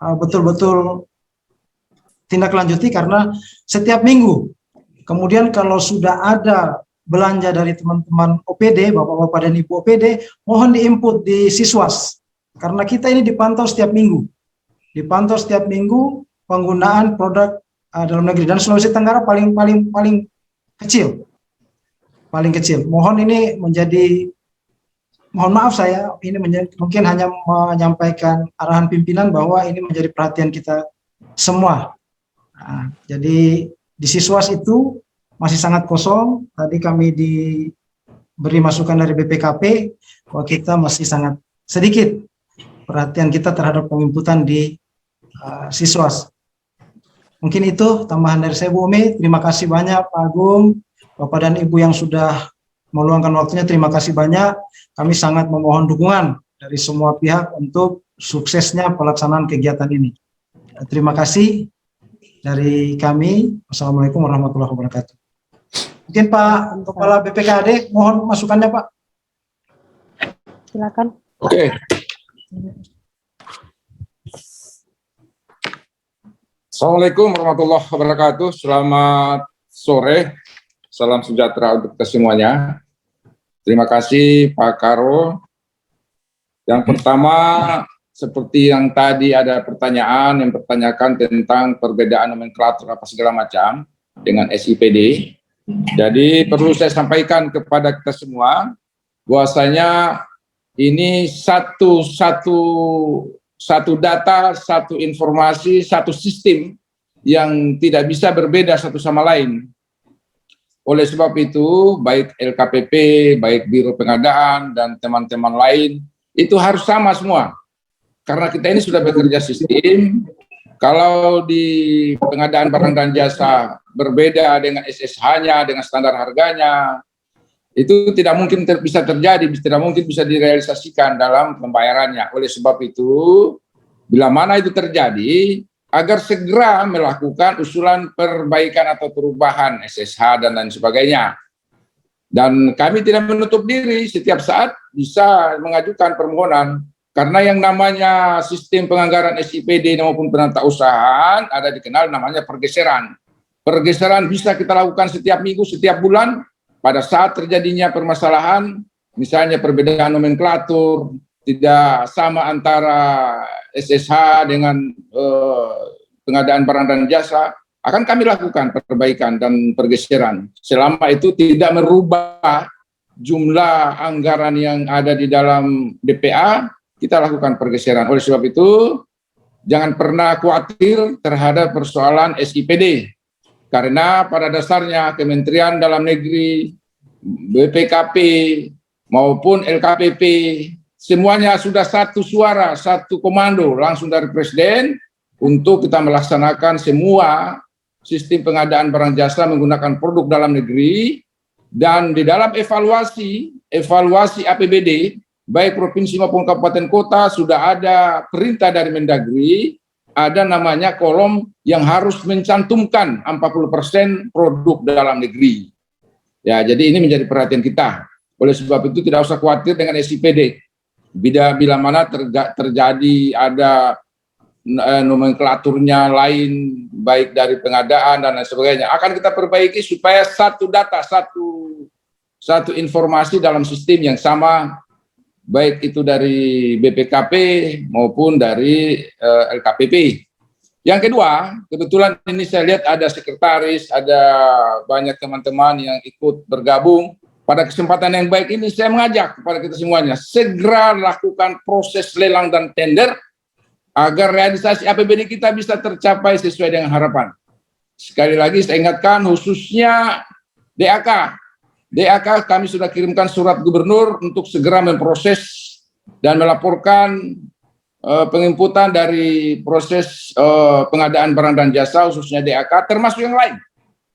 betul-betul tindak lanjuti karena setiap minggu. Kemudian kalau sudah ada belanja dari teman-teman OPD, Bapak-Bapak dan Ibu OPD, mohon diinput di Siswas. Karena kita ini dipantau setiap minggu. Dipantau setiap minggu penggunaan produk dalam negeri. Dan Sulawesi Tenggara paling kecil. Paling kecil. Mohon ini menjadi, mohon maaf saya, ini mungkin hanya menyampaikan arahan pimpinan bahwa ini menjadi perhatian kita semua. Nah, jadi di Siswas itu masih sangat kosong. Tadi kami diberi masukan dari BPKP bahwa kita masih sangat sedikit perhatian kita terhadap penginputan di Siswas. Mungkin itu tambahan dari saya, Bu Umi. Terima kasih banyak Pak Agung, Bapak dan Ibu yang sudah meluangkan waktunya. Terima kasih banyak. Kami sangat memohon dukungan dari semua pihak untuk suksesnya pelaksanaan kegiatan ini. Terima kasih dari kami. Wassalamualaikum warahmatullahi wabarakatuh. Mungkin Pak Kepala BPKAD, mohon masukannya Pak. Silakan. Oke. Assalamualaikum warahmatullahi wabarakatuh. Selamat sore. Salam sejahtera untuk kita semuanya. Terima kasih Pak Karo. Yang pertama, seperti yang tadi ada pertanyaan yang pertanyakan tentang perbedaan nomenklatur apa segala macam dengan SIPD. Jadi perlu saya sampaikan kepada kita semua bahwasanya ini satu data, satu informasi, satu sistem yang tidak bisa berbeda satu sama lain. Oleh sebab itu, baik LKPP, baik Biro Pengadaan, dan teman-teman lain, itu harus sama semua. Karena kita ini sudah bekerja sistem, kalau di pengadaan barang dan jasa berbeda dengan SSH-nya, dengan standar harganya, itu tidak mungkin bisa terjadi, tidak mungkin bisa direalisasikan dalam pembayarannya. Oleh sebab itu, bila mana itu terjadi, agar segera melakukan usulan perbaikan atau perubahan SSH dan lain sebagainya. Dan kami tidak menutup diri, setiap saat bisa mengajukan permohonan, karena yang namanya sistem penganggaran SIPD maupun penatausahaan ada dikenal namanya pergeseran. Pergeseran bisa kita lakukan setiap minggu, setiap bulan, pada saat terjadinya permasalahan, misalnya perbedaan nomenklatur, tidak sama antara SSH dengan pengadaan barang dan jasa, akan kami lakukan perbaikan dan pergeseran. Selama itu tidak merubah jumlah anggaran yang ada di dalam DPA, kita lakukan pergeseran. Oleh sebab itu, jangan pernah khawatir terhadap persoalan SIPD. Karena pada dasarnya Kementerian Dalam Negeri, BPKP, maupun LKPP, semuanya sudah satu suara, satu komando langsung dari Presiden untuk kita melaksanakan semua sistem pengadaan barang jasa menggunakan produk dalam negeri. Dan di dalam evaluasi APBD, baik provinsi maupun kabupaten kota, sudah ada perintah dari Mendagri, ada namanya kolom yang harus mencantumkan 40% produk dalam negeri. Ya, jadi ini menjadi perhatian kita. Oleh sebab itu tidak usah khawatir dengan SIPD. Bila mana terjadi ada nomenklaturnya lain, baik dari pengadaan dan lain sebagainya, akan kita perbaiki supaya satu data, satu informasi dalam sistem yang sama, baik itu dari BPKP maupun dari LKPP. Yang kedua, kebetulan ini saya lihat ada sekretaris, ada banyak teman-teman yang ikut bergabung. Pada kesempatan yang baik ini saya mengajak kepada kita semuanya, segera lakukan proses lelang dan tender agar realisasi APBD kita bisa tercapai sesuai dengan harapan. Sekali lagi saya ingatkan khususnya DAK. DAK kami sudah kirimkan surat gubernur untuk segera memproses dan melaporkan penginputan dari proses pengadaan barang dan jasa khususnya DAK termasuk yang lain.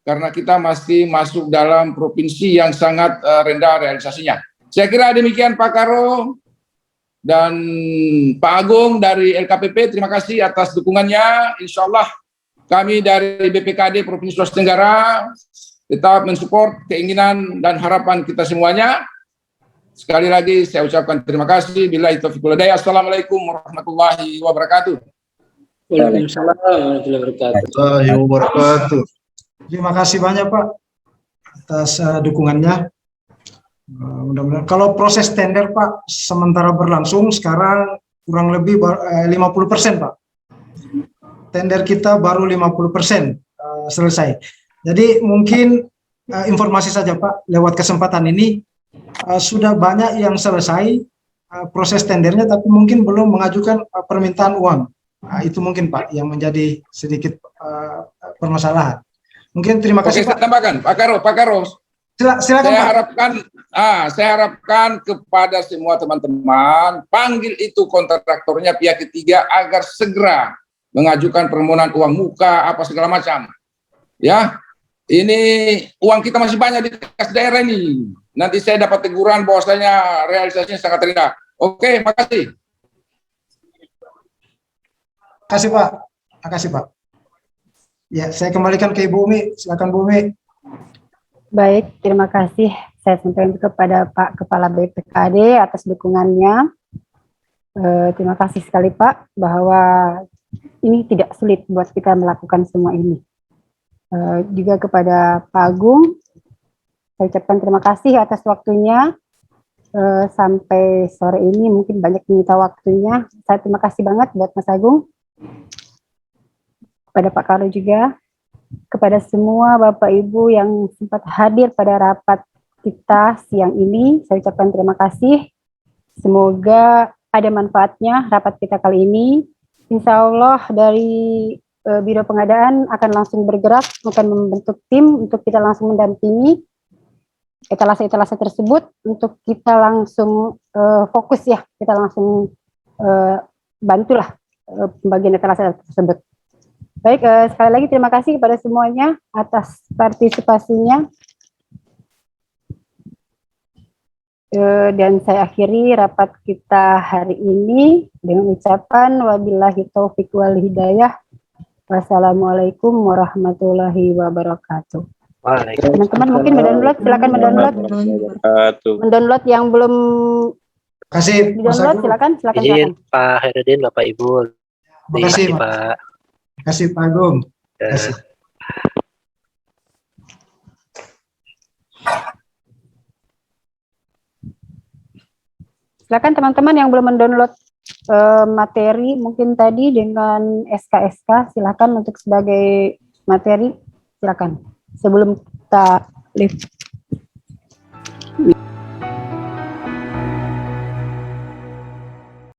Karena kita masih masuk dalam provinsi yang sangat rendah realisasinya. Saya kira demikian Pak Karo dan Pak Agung dari LKPP, terima kasih atas dukungannya. Insya Allah kami dari BPKD Provinsi Sulawesi Tenggara tetap mensupport keinginan dan harapan kita semuanya. Sekali lagi saya ucapkan terima kasih. Billahi taufiq wal hidayah. Assalamualaikum warahmatullahi wabarakatuh. Waalaikumsalam warahmatullahi wabarakatuh. Terima kasih banyak Pak atas dukungannya. Mudah-mudahan kalau proses tender Pak sementara berlangsung sekarang kurang lebih 50% Pak. Tender kita baru 50% selesai. Jadi mungkin informasi saja Pak lewat kesempatan ini sudah banyak yang selesai proses tendernya tapi mungkin belum mengajukan permintaan uang. Itu mungkin Pak yang menjadi sedikit permasalahan. Mungkin terima kasih Pak. Saya tambahkan Pak Karo. Silakan Pak. Saya harapkan kepada semua teman-teman panggil itu kontraktornya pihak ketiga agar segera mengajukan permohonan uang muka apa segala macam. Ya, ini uang kita masih banyak di kas daerah ini. Nanti saya dapat teguran bahwasanya realisasinya sangat rendah. Oke, makasih. Kasih Pak. Makasih Pak. Ya, saya kembalikan ke Ibu Umi. Silakan Bu Umi. Baik, terima kasih. Saya sampaikan kepada Pak Kepala BPKD atas dukungannya. Terima kasih sekali Pak bahwa ini tidak sulit buat kita melakukan semua ini. Juga kepada Pak Agung, saya ucapkan terima kasih atas waktunya. Sampai sore ini mungkin banyak menyita waktunya. Saya terima kasih banget buat Mas Agung. Kepada Pak Karo juga, kepada semua Bapak Ibu yang sempat hadir pada rapat kita siang ini, saya ucapkan terima kasih. Semoga ada manfaatnya rapat kita kali ini. Insya Allah dari Biro Pengadaan akan langsung bergerak, akan membentuk tim untuk kita langsung mendampingi etalase-etalase tersebut untuk kita langsung fokus ya, kita langsung bantulah pembagian etalase tersebut. Baik, sekali lagi terima kasih kepada semuanya atas partisipasinya. Dan saya akhiri rapat kita hari ini dengan ucapan wabillahi taufiq wal hidayah. Wassalamualaikum warahmatullahi wabarakatuh. Teman-teman mungkin mendownload, silakan mendownload. Mendownload yang belum di-download, silakan. Izin Pak Herudin, Bapak Ibu. Terima kasih Pak. Terima kasih Pak Agung. Terima kasih. Silakan teman-teman yang belum mendownload materi mungkin tadi dengan SK silakan untuk sebagai materi, silakan sebelum kita live.